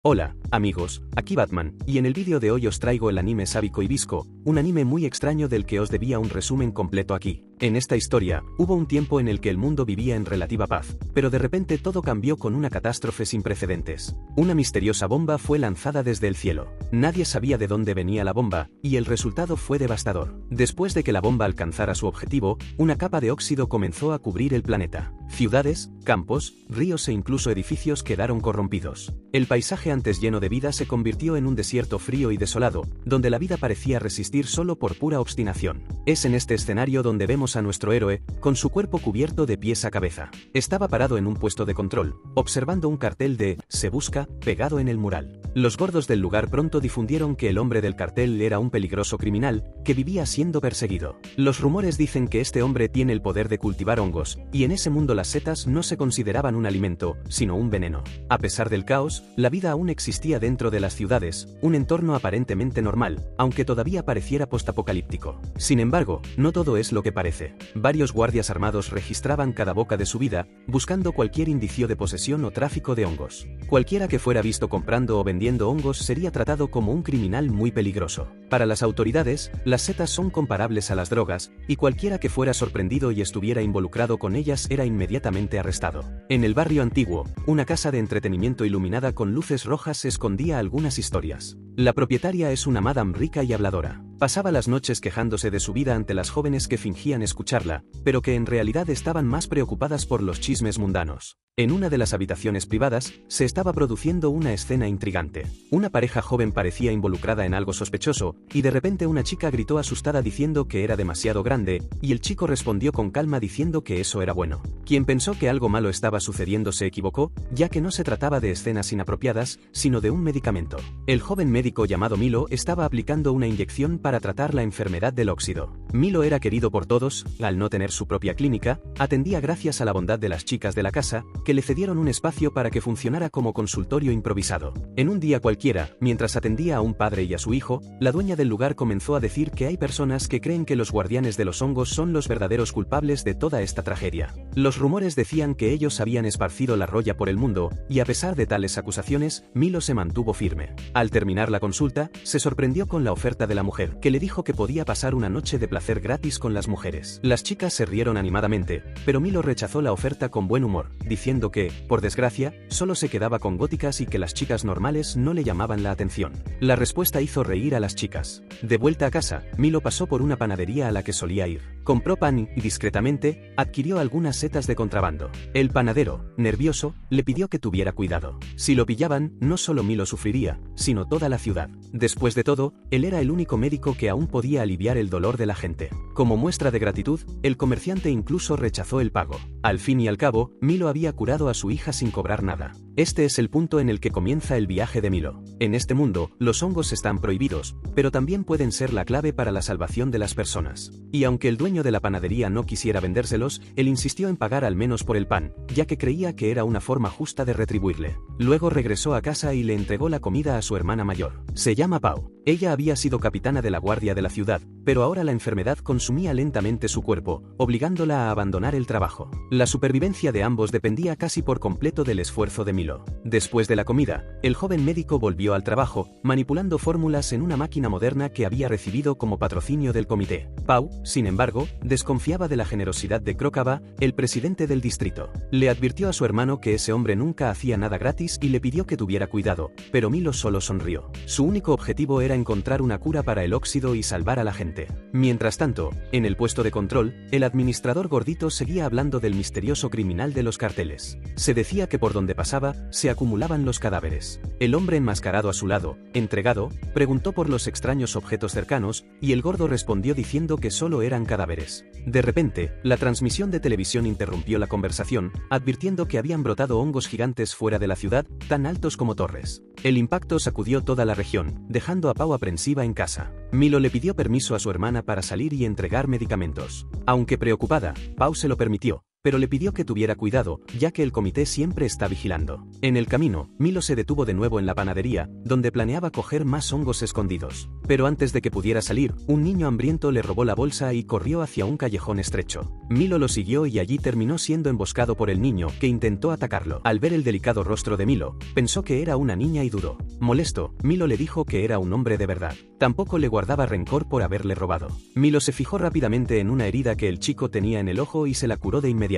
Hola, amigos, aquí Batman, y en el vídeo de hoy os traigo el anime Sabiko y Bisco, un anime muy extraño del que os debía un resumen completo aquí. En esta historia, hubo un tiempo en el que el mundo vivía en relativa paz, pero de repente todo cambió con una catástrofe sin precedentes. Una misteriosa bomba fue lanzada desde el cielo. Nadie sabía de dónde venía la bomba, y el resultado fue devastador. Después de que la bomba alcanzara su objetivo, una capa de óxido comenzó a cubrir el planeta. Ciudades, campos, ríos e incluso edificios quedaron corrompidos. El paisaje antes lleno de vida se convirtió en un desierto frío y desolado, donde la vida parecía resistir solo por pura obstinación. Es en este escenario donde vemos a nuestro héroe, con su cuerpo cubierto de pies a cabeza. Estaba parado en un puesto de control, observando un cartel de "Se busca" pegado en el mural. Los gordos del lugar pronto difundieron que el hombre del cartel era un peligroso criminal, que vivía siendo perseguido. Los rumores dicen que este hombre tiene el poder de cultivar hongos, y en ese mundo las setas no se consideraban un alimento, sino un veneno. A pesar del caos, la vida aún existía dentro de las ciudades, un entorno aparentemente normal, aunque todavía pareciera postapocalíptico. Sin embargo, no todo es lo que parece. Varios guardias armados registraban cada boca de su vida, buscando cualquier indicio de posesión o tráfico de hongos. Cualquiera que fuera visto comprando o vendiendo hongos sería tratado como un criminal muy peligroso. Para las autoridades, las setas son comparables a las drogas, y cualquiera que fuera sorprendido y estuviera involucrado con ellas era inmediatamente arrestado. En el barrio antiguo, una casa de entretenimiento iluminada con luces rojas escondía algunas historias. La propietaria es una madame rica y habladora. Pasaba las noches quejándose de su vida ante las jóvenes que fingían escucharla, pero que en realidad estaban más preocupadas por los chismes mundanos. En una de las habitaciones privadas, se estaba produciendo una escena intrigante. Una pareja joven parecía involucrada en algo sospechoso, y de repente una chica gritó asustada diciendo que era demasiado grande, y el chico respondió con calma diciendo que eso era bueno. Quien pensó que algo malo estaba sucediendo se equivocó, ya que no se trataba de escenas inapropiadas, sino de un medicamento. El joven médico llamado Milo estaba aplicando una inyección para tratar la enfermedad del óxido. Milo era querido por todos, al no tener su propia clínica, atendía gracias a la bondad de las chicas de la casa, que le cedieron un espacio para que funcionara como consultorio improvisado. En un día cualquiera, mientras atendía a un padre y a su hijo, la dueña del lugar comenzó a decir que hay personas que creen que los guardianes de los hongos son los verdaderos culpables de toda esta tragedia. Los rumores decían que ellos habían esparcido la roya por el mundo, y a pesar de tales acusaciones, Milo se mantuvo firme. Al terminar la consulta, se sorprendió con la oferta de la mujer, que le dijo que podía pasar una noche de placer gratis con las mujeres. Las chicas se rieron animadamente, pero Milo rechazó la oferta con buen humor, diciendo que, por desgracia, solo se quedaba con góticas y que las chicas normales no le llamaban la atención. La respuesta hizo reír a las chicas. De vuelta a casa, Milo pasó por una panadería a la que solía ir. Compró pan y, discretamente, adquirió algunas setas de contrabando. El panadero, nervioso, le pidió que tuviera cuidado. Si lo pillaban, no solo Milo sufriría, sino toda la ciudad. Después de todo, él era el único médico que aún podía aliviar el dolor de la gente. Como muestra de gratitud, el comerciante incluso rechazó el pago. Al fin y al cabo, Milo había curado a su hija sin cobrar nada. Este es el punto en el que comienza el viaje de Milo. En este mundo, los hongos están prohibidos, pero también pueden ser la clave para la salvación de las personas. Y aunque el dueño de la panadería no quisiera vendérselos, él insistió en pagar al menos por el pan, ya que creía que era una forma justa de retribuirle. Luego regresó a casa y le entregó la comida a su hermana mayor. Se llama Pau. Ella había sido capitana de la guardia de la ciudad, pero ahora la enfermedad consumía lentamente su cuerpo, obligándola a abandonar el trabajo. La supervivencia de ambos dependía casi por completo del esfuerzo de Milo. Después de la comida, el joven médico volvió al trabajo, manipulando fórmulas en una máquina moderna que había recibido como patrocinio del comité. Pau, sin embargo, desconfiaba de la generosidad de Crocava, el presidente del distrito. Le advirtió a su hermano que ese hombre nunca hacía nada gratis y le pidió que tuviera cuidado, pero Milo solo sonrió. Su único objetivo era encontrar una cura para el óxido y salvar a la gente. Mientras tanto, en el puesto de control, el administrador gordito seguía hablando del misterioso criminal de los carteles. Se decía que por donde pasaba, se acumulaban los cadáveres. El hombre enmascarado a su lado, entregado, preguntó por los extraños objetos cercanos, y el gordo respondió diciendo que solo eran cadáveres. De repente, la transmisión de televisión interrumpió la conversación, advirtiendo que habían brotado hongos gigantes fuera de la ciudad, tan altos como torres. El impacto sacudió toda la región, dejando a Pau aprensiva en casa. Milo le pidió permiso a su hermana para salir y entregar medicamentos. Aunque preocupada, Pau se lo permitió, pero le pidió que tuviera cuidado, ya que el comité siempre está vigilando. En el camino, Milo se detuvo de nuevo en la panadería, donde planeaba coger más hongos escondidos. Pero antes de que pudiera salir, un niño hambriento le robó la bolsa y corrió hacia un callejón estrecho. Milo lo siguió y allí terminó siendo emboscado por el niño, que intentó atacarlo. Al ver el delicado rostro de Milo, pensó que era una niña y dudó. Molesto, Milo le dijo que era un hombre de verdad. Tampoco le guardaba rencor por haberle robado. Milo se fijó rápidamente en una herida que el chico tenía en el ojo y se la curó de inmediato.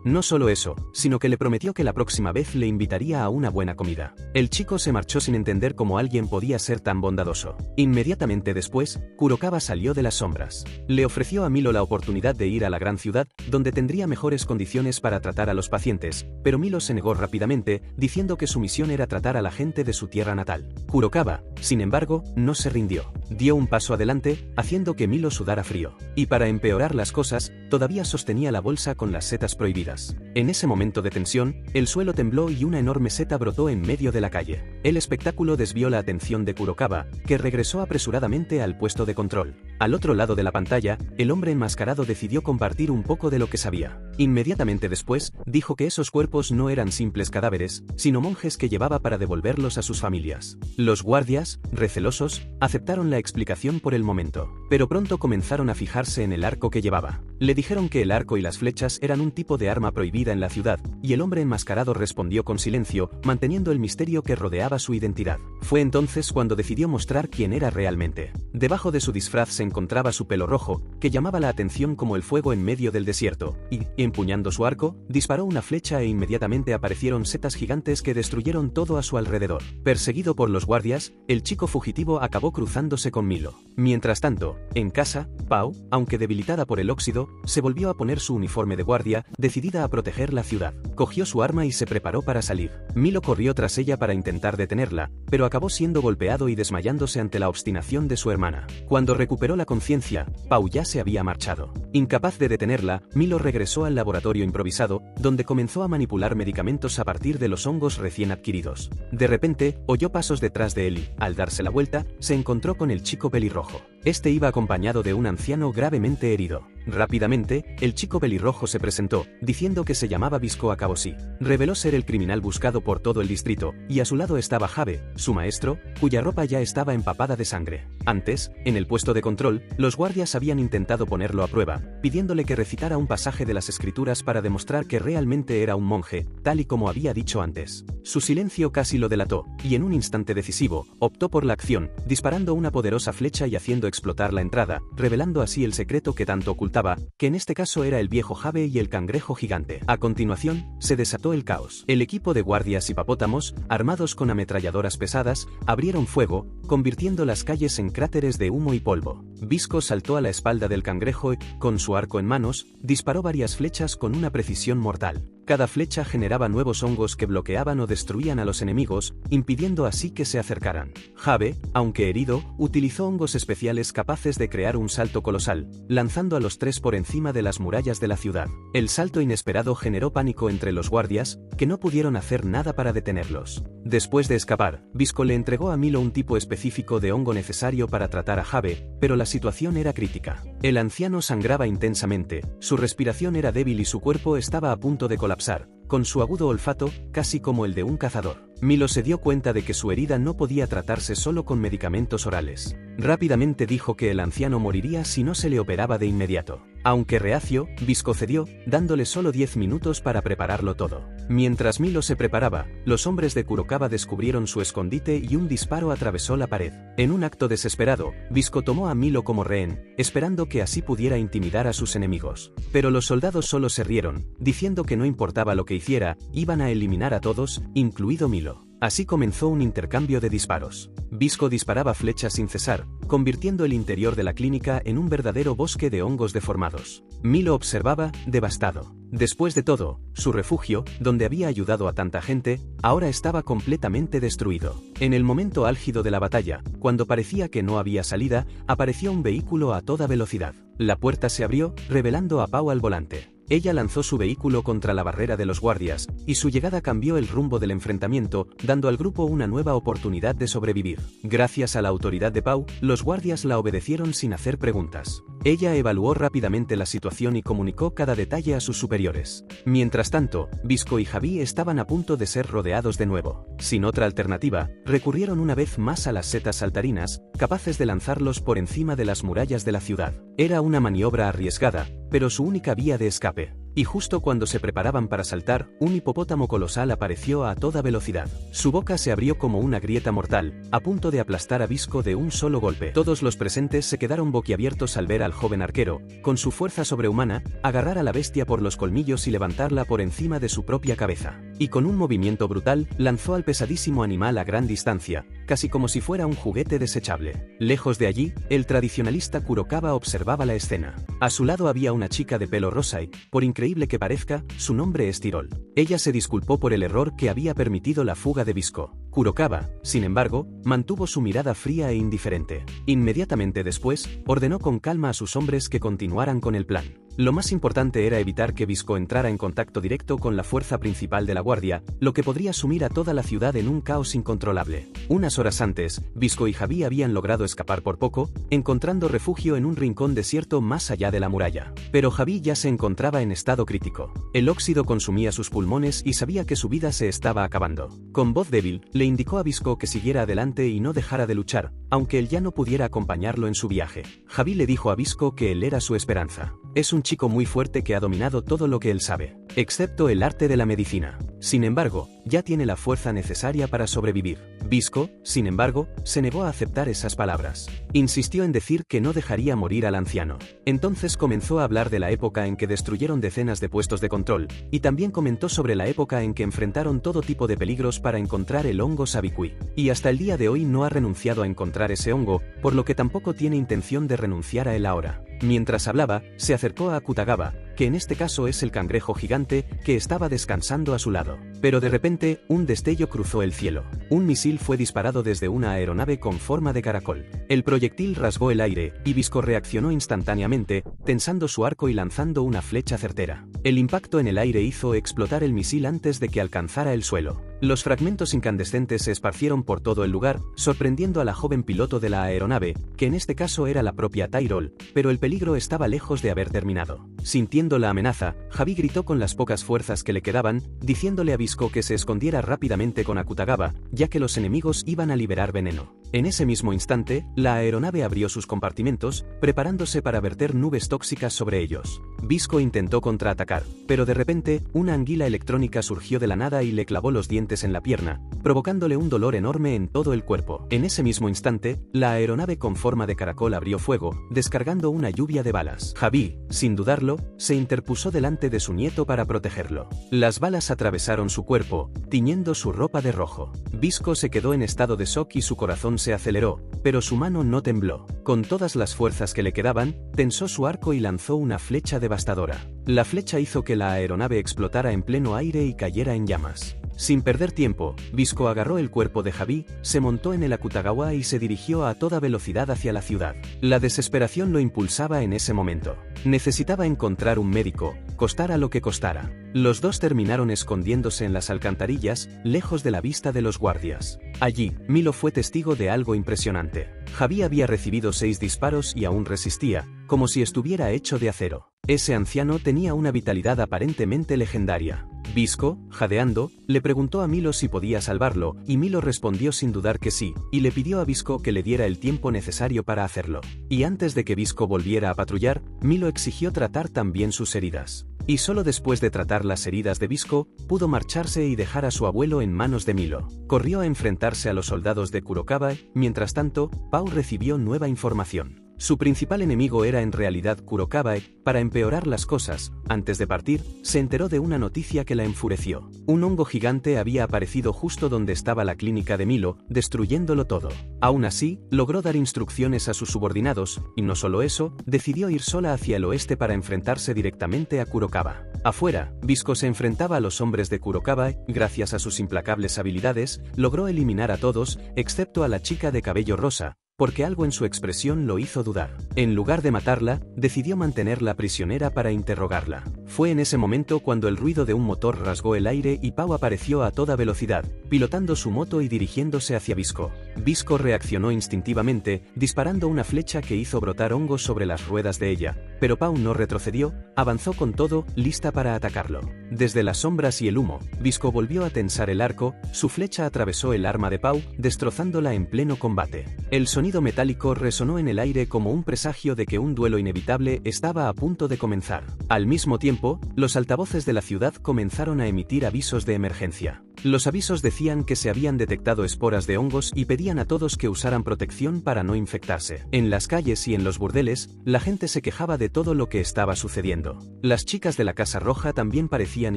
No solo eso, sino que le prometió que la próxima vez le invitaría a una buena comida. El chico se marchó sin entender cómo alguien podía ser tan bondadoso. Inmediatamente después, Kurokawa salió de las sombras. Le ofreció a Milo la oportunidad de ir a la gran ciudad, donde tendría mejores condiciones para tratar a los pacientes, pero Milo se negó rápidamente, diciendo que su misión era tratar a la gente de su tierra natal. Kurokawa, sin embargo, no se rindió. Dio un paso adelante, haciendo que Milo sudara frío. Y para empeorar las cosas, todavía sostenía la bolsa con las setas prohibidas. En ese momento de tensión, el suelo tembló y una enorme seta brotó en medio de la calle. El espectáculo desvió la atención de Kurokawa, que regresó apresuradamente al puesto de control. Al otro lado de la pantalla, el hombre enmascarado decidió compartir un poco de lo que sabía. Inmediatamente después, dijo que esos cuerpos no eran simples cadáveres, sino monjes que llevaba para devolverlos a sus familias. Los guardias, recelosos, aceptaron la explicación por el momento, pero pronto comenzaron a fijarse en el arco que llevaba. Le dijeron que el arco y las flechas eran un tipo de arma prohibida en la ciudad, y el hombre enmascarado respondió con silencio, manteniendo el misterio que rodeaba su identidad. Fue entonces cuando decidió mostrar quién era realmente. Debajo de su disfraz se encontraba su pelo rojo, que llamaba la atención como el fuego en medio del desierto, y, empuñando su arco, disparó una flecha e inmediatamente aparecieron setas gigantes que destruyeron todo a su alrededor. Perseguido por los guardias, el chico fugitivo acabó cruzándose con Milo. Mientras tanto, en casa, Pau, aunque debilitada por el óxido, se volvió a poner su uniforme de guardia, decidida a proteger la ciudad. Cogió su arma y se preparó para salir. Milo corrió tras ella para intentar detenerla, pero acabó siendo golpeado y desmayándose ante la obstinación de su hermana. Cuando recuperó la conciencia, Pau ya se había marchado. Incapaz de detenerla, Milo regresó al laboratorio improvisado, donde comenzó a manipular medicamentos a partir de los hongos recién adquiridos. De repente, oyó pasos detrás de él y, al darse la vuelta, se encontró con el chico pelirrojo. Este iba acompañado de un anciano gravemente herido. Rápidamente, el chico pelirrojo se presentó, diciendo que se llamaba Visco Akaboshi. Reveló ser el criminal buscado por todo el distrito, y a su lado estaba Jabe, su maestro, cuya ropa ya estaba empapada de sangre. Antes, en el puesto de control, los guardias habían intentado ponerlo a prueba, pidiéndole que recitara un pasaje de las escrituras para demostrar que realmente era un monje, tal y como había dicho antes. Su silencio casi lo delató, y en un instante decisivo, optó por la acción, disparando una poderosa flecha y haciendo explotar la entrada, revelando así el secreto que tanto ocultaba, que en este caso era el viejo Jabe y el cangrejo gigante. A continuación, se desató el caos. El equipo de guardias hipopótamos, armados con ametralladoras pesadas, abrieron fuego, convirtiendo las calles en cráteres de humo y polvo. Visco saltó a la espalda del cangrejo y, con su arco en manos, disparó varias flechas con una precisión mortal. Cada flecha generaba nuevos hongos que bloqueaban o destruían a los enemigos, impidiendo así que se acercaran. Jabe, aunque herido, utilizó hongos especiales capaces de crear un salto colosal, lanzando a los tres por encima de las murallas de la ciudad. El salto inesperado generó pánico entre los guardias, que no pudieron hacer nada para detenerlos. Después de escapar, Visco le entregó a Milo un tipo específico de hongo necesario para tratar a Jabe, pero la situación era crítica. El anciano sangraba intensamente, su respiración era débil y su cuerpo estaba a punto de colapsar, con su agudo olfato, casi como el de un cazador. Milo se dio cuenta de que su herida no podía tratarse solo con medicamentos orales. Rápidamente dijo que el anciano moriría si no se le operaba de inmediato. Aunque reacio, Visco cedió, dándole solo 10 minutos para prepararlo todo. Mientras Milo se preparaba, los hombres de Kurokawa descubrieron su escondite y un disparo atravesó la pared. En un acto desesperado, Visco tomó a Milo como rehén, esperando que así pudiera intimidar a sus enemigos. Pero los soldados solo se rieron, diciendo que no importaba lo que hiciera, iban a eliminar a todos, incluido Milo. Así comenzó un intercambio de disparos. Visco disparaba flechas sin cesar, convirtiendo el interior de la clínica en un verdadero bosque de hongos deformados. Milo observaba, devastado. Después de todo, su refugio, donde había ayudado a tanta gente, ahora estaba completamente destruido. En el momento álgido de la batalla, cuando parecía que no había salida, apareció un vehículo a toda velocidad. La puerta se abrió, revelando a Pau al volante. Ella lanzó su vehículo contra la barrera de los guardias, y su llegada cambió el rumbo del enfrentamiento, dando al grupo una nueva oportunidad de sobrevivir. Gracias a la autoridad de Pau, los guardias la obedecieron sin hacer preguntas. Ella evaluó rápidamente la situación y comunicó cada detalle a sus superiores. Mientras tanto, Visco y Javi estaban a punto de ser rodeados de nuevo. Sin otra alternativa, recurrieron una vez más a las setas saltarinas, capaces de lanzarlos por encima de las murallas de la ciudad. Era una maniobra arriesgada, pero su única vía de escape. Y justo cuando se preparaban para saltar, un hipopótamo colosal apareció a toda velocidad. Su boca se abrió como una grieta mortal, a punto de aplastar a Visco de un solo golpe. Todos los presentes se quedaron boquiabiertos al ver al joven arquero, con su fuerza sobrehumana, agarrar a la bestia por los colmillos y levantarla por encima de su propia cabeza. Y con un movimiento brutal, lanzó al pesadísimo animal a gran distancia, casi como si fuera un juguete desechable. Lejos de allí, el tradicionalista Kurokawa observaba la escena. A su lado había una chica de pelo rosa y, por increíble que parezca, su nombre es Tirol. Ella se disculpó por el error que había permitido la fuga de Visco. Kurokawa, sin embargo, mantuvo su mirada fría e indiferente. Inmediatamente después, ordenó con calma a sus hombres que continuaran con el plan. Lo más importante era evitar que Visco entrara en contacto directo con la fuerza principal de la guardia, lo que podría sumir a toda la ciudad en un caos incontrolable. Unas horas antes, Visco y Javi habían logrado escapar por poco, encontrando refugio en un rincón desierto más allá de la muralla. Pero Javi ya se encontraba en estado crítico. El óxido consumía sus pulmones y sabía que su vida se estaba acabando. Con voz débil, le indicó a Visco que siguiera adelante y no dejara de luchar, aunque él ya no pudiera acompañarlo en su viaje. Javi le dijo a Visco que él era su esperanza. Es un chico muy fuerte que ha dominado todo lo que él sabe, excepto el arte de la medicina. Sin embargo, ya tiene la fuerza necesaria para sobrevivir. Visco, sin embargo, se negó a aceptar esas palabras. Insistió en decir que no dejaría morir al anciano. Entonces comenzó a hablar de la época en que destruyeron decenas de puestos de control, y también comentó sobre la época en que enfrentaron todo tipo de peligros para encontrar el hongo sabikui. Y hasta el día de hoy no ha renunciado a encontrar ese hongo, por lo que tampoco tiene intención de renunciar a él ahora. Mientras hablaba, se acercó a Akutagawa, que en este caso es el cangrejo gigante, que estaba descansando a su lado. Pero de repente, un destello cruzó el cielo. Un misil fue disparado desde una aeronave con forma de caracol. El proyectil rasgó el aire, y Visco reaccionó instantáneamente, tensando su arco y lanzando una flecha certera. El impacto en el aire hizo explotar el misil antes de que alcanzara el suelo. Los fragmentos incandescentes se esparcieron por todo el lugar, sorprendiendo a la joven piloto de la aeronave, que en este caso era la propia Tyrol, pero el peligro estaba lejos de haber terminado. Sintiendo la amenaza, Javi gritó con las pocas fuerzas que le quedaban, diciéndole a Visco que se escondiera rápidamente con Akutagawa, ya que los enemigos iban a liberar veneno. En ese mismo instante, la aeronave abrió sus compartimentos, preparándose para verter nubes tóxicas sobre ellos. Visco intentó contraatacar, pero de repente, una anguila electrónica surgió de la nada y le clavó los dientes en la pierna, provocándole un dolor enorme en todo el cuerpo. En ese mismo instante, la aeronave con forma de caracol abrió fuego, descargando una lluvia de balas. Javi, sin dudarlo, se interpuso delante de su nieto para protegerlo. Las balas atravesaron su cuerpo, tiñendo su ropa de rojo. Visco se quedó en estado de shock y su corazón se aceleró, pero su mano no tembló. Con todas las fuerzas que le quedaban, tensó su arco y lanzó una flecha devastadora. La flecha hizo que la aeronave explotara en pleno aire y cayera en llamas. Sin perder tiempo, Visco agarró el cuerpo de Javi, se montó en el Akutagawa y se dirigió a toda velocidad hacia la ciudad. La desesperación lo impulsaba en ese momento. Necesitaba encontrar un médico, costara lo que costara. Los dos terminaron escondiéndose en las alcantarillas, lejos de la vista de los guardias. Allí, Milo fue testigo de algo impresionante. Javi había recibido 6 disparos y aún resistía, como si estuviera hecho de acero. Ese anciano tenía una vitalidad aparentemente legendaria. Visco, jadeando, le preguntó a Milo si podía salvarlo, y Milo respondió sin dudar que sí, y le pidió a Visco que le diera el tiempo necesario para hacerlo. Y antes de que Visco volviera a patrullar, Milo exigió tratar también sus heridas. Y solo después de tratar las heridas de Visco, pudo marcharse y dejar a su abuelo en manos de Milo. Corrió a enfrentarse a los soldados de Kurokawa, mientras tanto, Pau recibió nueva información. Su principal enemigo era en realidad Kurokawa. Para empeorar las cosas, antes de partir, se enteró de una noticia que la enfureció. Un hongo gigante había aparecido justo donde estaba la clínica de Milo, destruyéndolo todo. Aún así, logró dar instrucciones a sus subordinados, y no solo eso, decidió ir sola hacia el oeste para enfrentarse directamente a Kurokawa. Afuera, Visco se enfrentaba a los hombres de Kurokawa, gracias a sus implacables habilidades, logró eliminar a todos, excepto a la chica de cabello rosa, porque algo en su expresión lo hizo dudar. En lugar de matarla, decidió mantenerla prisionera para interrogarla. Fue en ese momento cuando el ruido de un motor rasgó el aire y Pau apareció a toda velocidad, pilotando su moto y dirigiéndose hacia Visco. Visco reaccionó instintivamente, disparando una flecha que hizo brotar hongos sobre las ruedas de ella, pero Pau no retrocedió, avanzó con todo, lista para atacarlo. Desde las sombras y el humo, Visco volvió a tensar el arco, su flecha atravesó el arma de Pau, destrozándola en pleno combate. El sonido metálico resonó en el aire como un presagio de que un duelo inevitable estaba a punto de comenzar. Al mismo tiempo, los altavoces de la ciudad comenzaron a emitir avisos de emergencia. Los avisos decían que se habían detectado esporas de hongos y pedían a todos que usaran protección para no infectarse. En las calles y en los burdeles, la gente se quejaba de todo lo que estaba sucediendo. Las chicas de la Casa Roja también parecían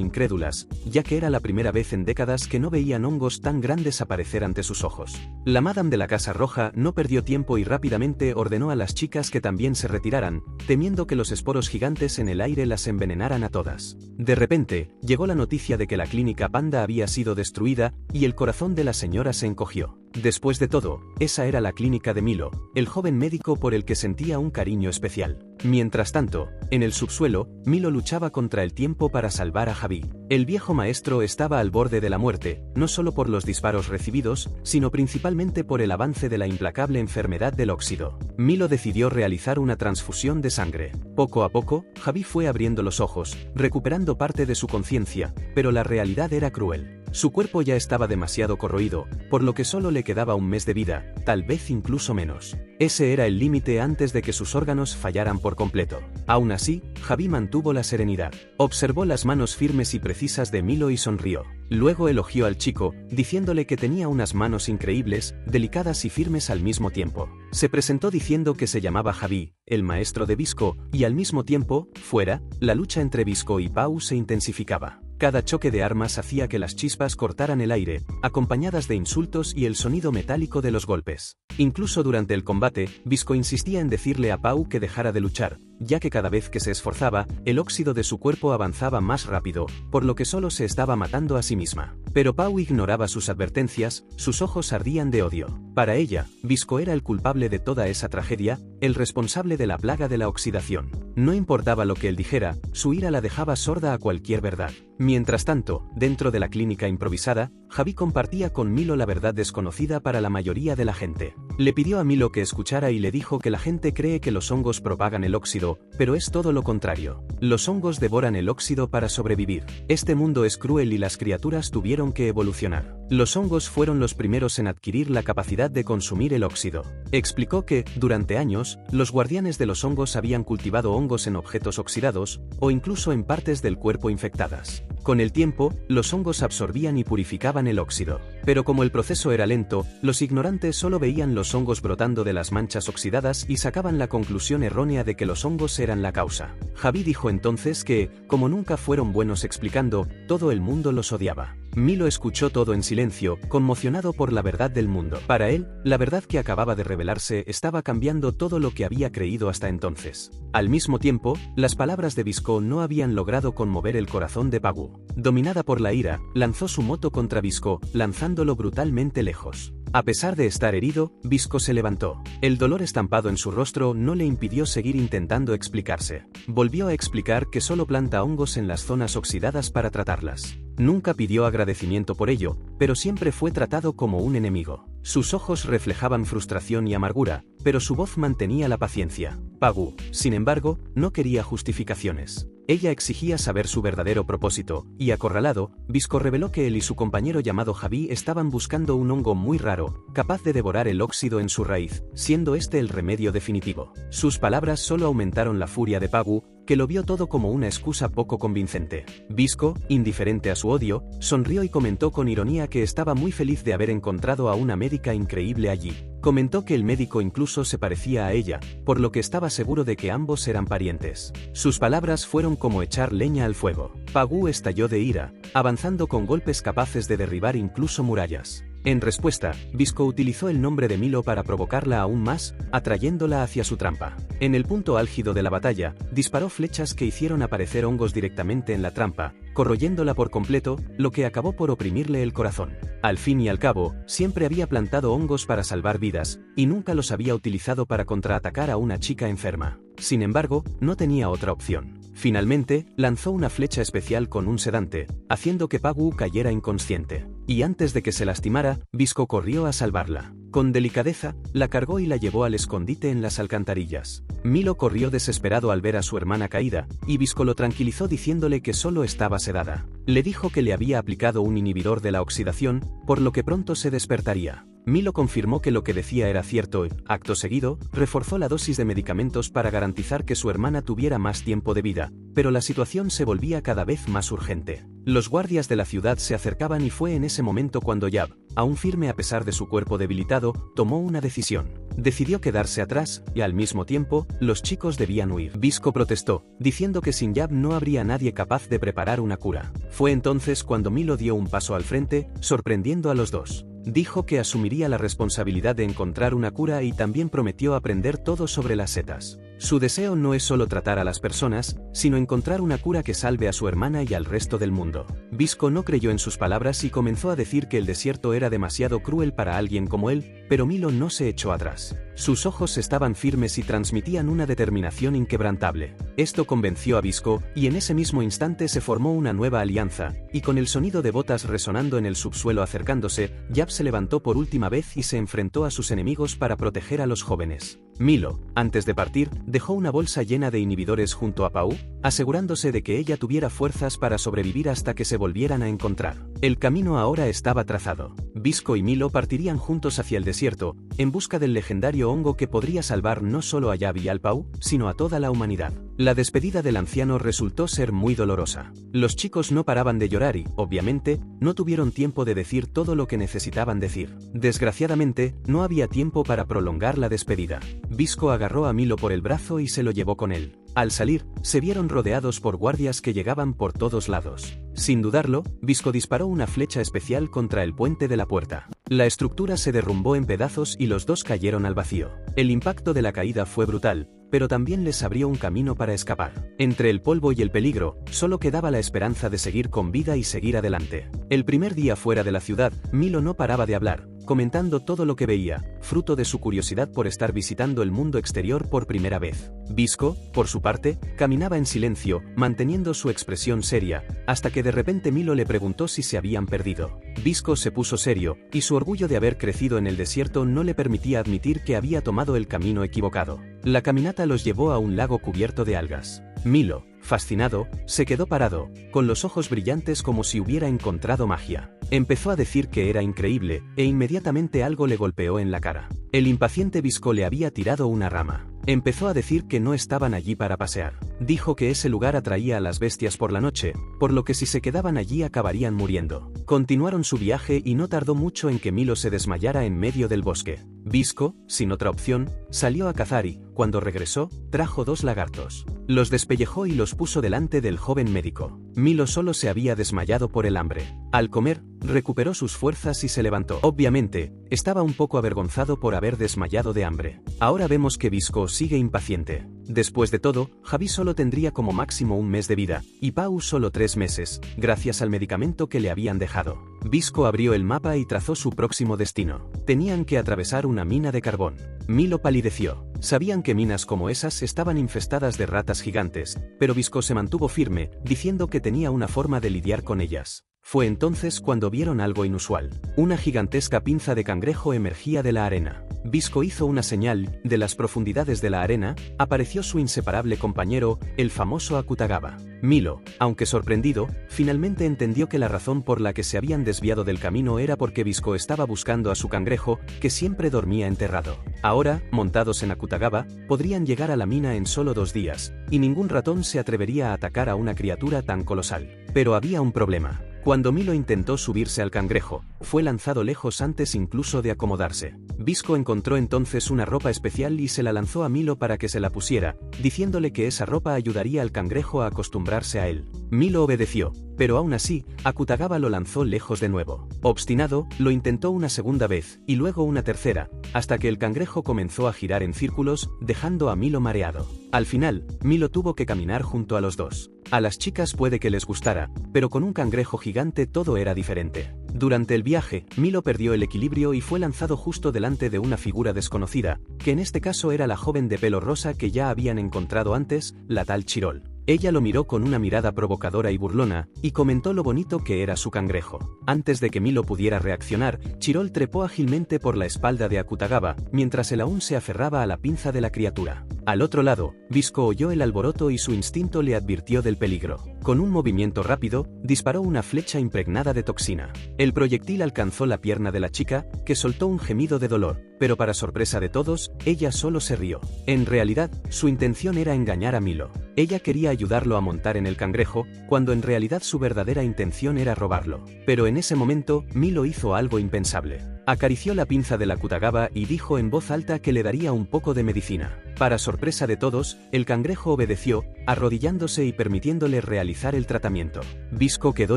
incrédulas, ya que era la primera vez en décadas que no veían hongos tan grandes aparecer ante sus ojos. La Madame de la Casa Roja no perdió tiempo y rápidamente ordenó a las chicas que también se retiraran, temiendo que los esporos gigantes en el aire las envenenaran a todas. De repente, llegó la noticia de que la clínica Panda había sido destruida, y el corazón de la señora se encogió. Después de todo, esa era la clínica de Milo, el joven médico por el que sentía un cariño especial. Mientras tanto, en el subsuelo, Milo luchaba contra el tiempo para salvar a Javi. El viejo maestro estaba al borde de la muerte, no solo por los disparos recibidos, sino principalmente por el avance de la implacable enfermedad del óxido. Milo decidió realizar una transfusión de sangre. Poco a poco, Javi fue abriendo los ojos, recuperando parte de su conciencia, pero la realidad era cruel. Su cuerpo ya estaba demasiado corroído, por lo que solo le quedaba un mes de vida, tal vez incluso menos. Ese era el límite antes de que sus órganos fallaran por completo. Aún así, Javi mantuvo la serenidad. Observó las manos firmes y precisas de Milo y sonrió. Luego elogió al chico, diciéndole que tenía unas manos increíbles, delicadas y firmes al mismo tiempo. Se presentó diciendo que se llamaba Javi, el maestro de Visco, y al mismo tiempo, fuera, la lucha entre Visco y Pau se intensificaba. Cada choque de armas hacía que las chispas cortaran el aire, acompañadas de insultos y el sonido metálico de los golpes. Incluso durante el combate, Visco insistía en decirle a Pau que dejara de luchar, ya que cada vez que se esforzaba, el óxido de su cuerpo avanzaba más rápido, por lo que solo se estaba matando a sí misma. Pero Pau ignoraba sus advertencias, sus ojos ardían de odio. Para ella, Visco era el culpable de toda esa tragedia, el responsable de la plaga de la oxidación. No importaba lo que él dijera, su ira la dejaba sorda a cualquier verdad. Mientras tanto, dentro de la clínica improvisada, Javi compartía con Milo la verdad desconocida para la mayoría de la gente. Le pidió a Milo que escuchara y le dijo que la gente cree que los hongos propagan el óxido, pero es todo lo contrario. Los hongos devoran el óxido para sobrevivir. Este mundo es cruel y las criaturas tuvieron que evolucionar. Los hongos fueron los primeros en adquirir la capacidad de consumir el óxido. Explicó que, durante años, los guardianes de los hongos habían cultivado hongos en objetos oxidados, o incluso en partes del cuerpo infectadas. Con el tiempo, los hongos absorbían y purificaban el óxido. Pero como el proceso era lento, los ignorantes solo veían los hongos brotando de las manchas oxidadas y sacaban la conclusión errónea de que los hongos eran la causa. Javi dijo entonces que, como nunca fueron buenos explicando, todo el mundo los odiaba. Milo escuchó todo en silencio, conmocionado por la verdad del mundo. Para él, la verdad que acababa de revelarse estaba cambiando todo lo que había creído hasta entonces. Al mismo tiempo, las palabras de Visco no habían logrado conmover el corazón de Pau. Dominada por la ira, lanzó su moto contra Visco, lanzándolo brutalmente lejos. A pesar de estar herido, Visco se levantó. El dolor estampado en su rostro no le impidió seguir intentando explicarse. Volvió a explicar que solo planta hongos en las zonas oxidadas para tratarlas. Nunca pidió agradecimiento por ello, pero siempre fue tratado como un enemigo. Sus ojos reflejaban frustración y amargura, pero su voz mantenía la paciencia. Pau, sin embargo, no quería justificaciones. Ella exigía saber su verdadero propósito, y acorralado, Visco reveló que él y su compañero llamado Javi estaban buscando un hongo muy raro, capaz de devorar el óxido en su raíz, siendo este el remedio definitivo. Sus palabras solo aumentaron la furia de Pau, que lo vio todo como una excusa poco convincente. Visco, indiferente a su odio, sonrió y comentó con ironía que estaba muy feliz de haber encontrado a una médica increíble allí. Comentó que el médico incluso se parecía a ella, por lo que estaba seguro de que ambos eran parientes. Sus palabras fueron como echar leña al fuego. Pau estalló de ira, avanzando con golpes capaces de derribar incluso murallas. En respuesta, Visco utilizó el nombre de Milo para provocarla aún más, atrayéndola hacia su trampa. En el punto álgido de la batalla, disparó flechas que hicieron aparecer hongos directamente en la trampa, corroyéndola por completo, lo que acabó por oprimirle el corazón. Al fin y al cabo, siempre había plantado hongos para salvar vidas, y nunca los había utilizado para contraatacar a una chica enferma. Sin embargo, no tenía otra opción. Finalmente, lanzó una flecha especial con un sedante, haciendo que Pau cayera inconsciente. Y antes de que se lastimara, Visco corrió a salvarla. Con delicadeza, la cargó y la llevó al escondite en las alcantarillas. Milo corrió desesperado al ver a su hermana caída, y Visco lo tranquilizó diciéndole que solo estaba sedada. Le dijo que le había aplicado un inhibidor de la oxidación, por lo que pronto se despertaría. Milo confirmó que lo que decía era cierto y, acto seguido, reforzó la dosis de medicamentos para garantizar que su hermana tuviera más tiempo de vida, pero la situación se volvía cada vez más urgente. Los guardias de la ciudad se acercaban y fue en ese momento cuando Yab, aún firme a pesar de su cuerpo debilitado, tomó una decisión. Decidió quedarse atrás, y al mismo tiempo, los chicos debían huir. Visco protestó, diciendo que sin Yab no habría nadie capaz de preparar una cura. Fue entonces cuando Milo dio un paso al frente, sorprendiendo a los dos. Dijo que asumiría la responsabilidad de encontrar una cura y también prometió aprender todo sobre las setas. Su deseo no es solo tratar a las personas, sino encontrar una cura que salve a su hermana y al resto del mundo. Visco no creyó en sus palabras y comenzó a decir que el desierto era demasiado cruel para alguien como él, pero Milo no se echó atrás. Sus ojos estaban firmes y transmitían una determinación inquebrantable. Esto convenció a Visco, y en ese mismo instante se formó una nueva alianza, y con el sonido de botas resonando en el subsuelo acercándose, Yab se levantó por última vez y se enfrentó a sus enemigos para proteger a los jóvenes. Milo, antes de partir, dejó una bolsa llena de inhibidores junto a Pau, asegurándose de que ella tuviera fuerzas para sobrevivir hasta que se volvieran a encontrar. El camino ahora estaba trazado. Visco y Milo partirían juntos hacia el desierto, en busca del legendario hongo que podría salvar no solo a Yab y al Pau, sino a toda la humanidad. La despedida del anciano resultó ser muy dolorosa. Los chicos no paraban de llorar y, obviamente, no tuvieron tiempo de decir todo lo que necesitaban decir. Desgraciadamente, no había tiempo para prolongar la despedida. Visco agarró a Milo por el brazo y se lo llevó con él. Al salir, se vieron rodeados por guardias que llegaban por todos lados. Sin dudarlo, Visco disparó una flecha especial contra el puente de la puerta. La estructura se derrumbó en pedazos y los dos cayeron al vacío. El impacto de la caída fue brutal, pero también les abrió un camino para escapar. Entre el polvo y el peligro, solo quedaba la esperanza de seguir con vida y seguir adelante. El primer día fuera de la ciudad, Milo no paraba de hablar, comentando todo lo que veía, fruto de su curiosidad por estar visitando el mundo exterior por primera vez. Visco, por su parte, caminaba en silencio, manteniendo su expresión seria, hasta que de repente Milo le preguntó si se habían perdido. Visco se puso serio, y su orgullo de haber crecido en el desierto no le permitía admitir que había tomado el camino equivocado. La caminata los llevó a un lago cubierto de algas. Milo, fascinado, se quedó parado, con los ojos brillantes como si hubiera encontrado magia. Empezó a decir que era increíble, e inmediatamente algo le golpeó en la cara. El impaciente Visco le había tirado una rama. Empezó a decir que no estaban allí para pasear. Dijo que ese lugar atraía a las bestias por la noche, por lo que si se quedaban allí acabarían muriendo. Continuaron su viaje y no tardó mucho en que Milo se desmayara en medio del bosque. Visco, sin otra opción, salió a cazar y, cuando regresó, trajo 2 lagartos. Los despellejó y los puso delante del joven médico. Milo solo se había desmayado por el hambre. Al comer, recuperó sus fuerzas y se levantó. Obviamente, estaba un poco avergonzado por haber desmayado de hambre. Ahora vemos que Visco sigue impaciente. Después de todo, Javi solo tendría como máximo 1 mes de vida, y Pau solo 3 meses, gracias al medicamento que le habían dejado. Visco abrió el mapa y trazó su próximo destino. Tenían que atravesar una mina de carbón. Milo palideció. Sabían que minas como esas estaban infestadas de ratas gigantes, pero Visco se mantuvo firme, diciendo que tenía una forma de lidiar con ellas. Fue entonces cuando vieron algo inusual. Una gigantesca pinza de cangrejo emergía de la arena. Visco hizo una señal, de las profundidades de la arena, apareció su inseparable compañero, el famoso Akutagawa. Milo, aunque sorprendido, finalmente entendió que la razón por la que se habían desviado del camino era porque Visco estaba buscando a su cangrejo, que siempre dormía enterrado. Ahora, montados en Akutagawa, podrían llegar a la mina en solo 2 días, y ningún ratón se atrevería a atacar a una criatura tan colosal. Pero había un problema. Cuando Milo intentó subirse al cangrejo, fue lanzado lejos antes incluso de acomodarse. Visco encontró entonces una ropa especial y se la lanzó a Milo para que se la pusiera, diciéndole que esa ropa ayudaría al cangrejo a acostumbrarse a él. Milo obedeció, pero aún así, Akutagawa lo lanzó lejos de nuevo. Obstinado, lo intentó una segunda vez, y luego una tercera, hasta que el cangrejo comenzó a girar en círculos, dejando a Milo mareado. Al final, Milo tuvo que caminar junto a los dos. A las chicas puede que les gustara, pero con un cangrejo gigante todo era diferente. Durante el viaje, Milo perdió el equilibrio y fue lanzado justo delante de una figura desconocida, que en este caso era la joven de pelo rosa que ya habían encontrado antes, la tal Chirol. Ella lo miró con una mirada provocadora y burlona, y comentó lo bonito que era su cangrejo. Antes de que Milo pudiera reaccionar, Chirol trepó ágilmente por la espalda de Akutagawa, mientras él aún se aferraba a la pinza de la criatura. Al otro lado, Visco oyó el alboroto y su instinto le advirtió del peligro. Con un movimiento rápido, disparó una flecha impregnada de toxina. El proyectil alcanzó la pierna de la chica, que soltó un gemido de dolor, pero para sorpresa de todos, ella solo se rió. En realidad, su intención era engañar a Milo. Ella quería ayudarlo a montar en el cangrejo, cuando en realidad su verdadera intención era robarlo. Pero en ese momento, Milo hizo algo impensable. Acarició la pinza de la Akutagawa y dijo en voz alta que le daría un poco de medicina. Para sorpresa de todos, el cangrejo obedeció, arrodillándose y permitiéndole realizar el tratamiento. Visco quedó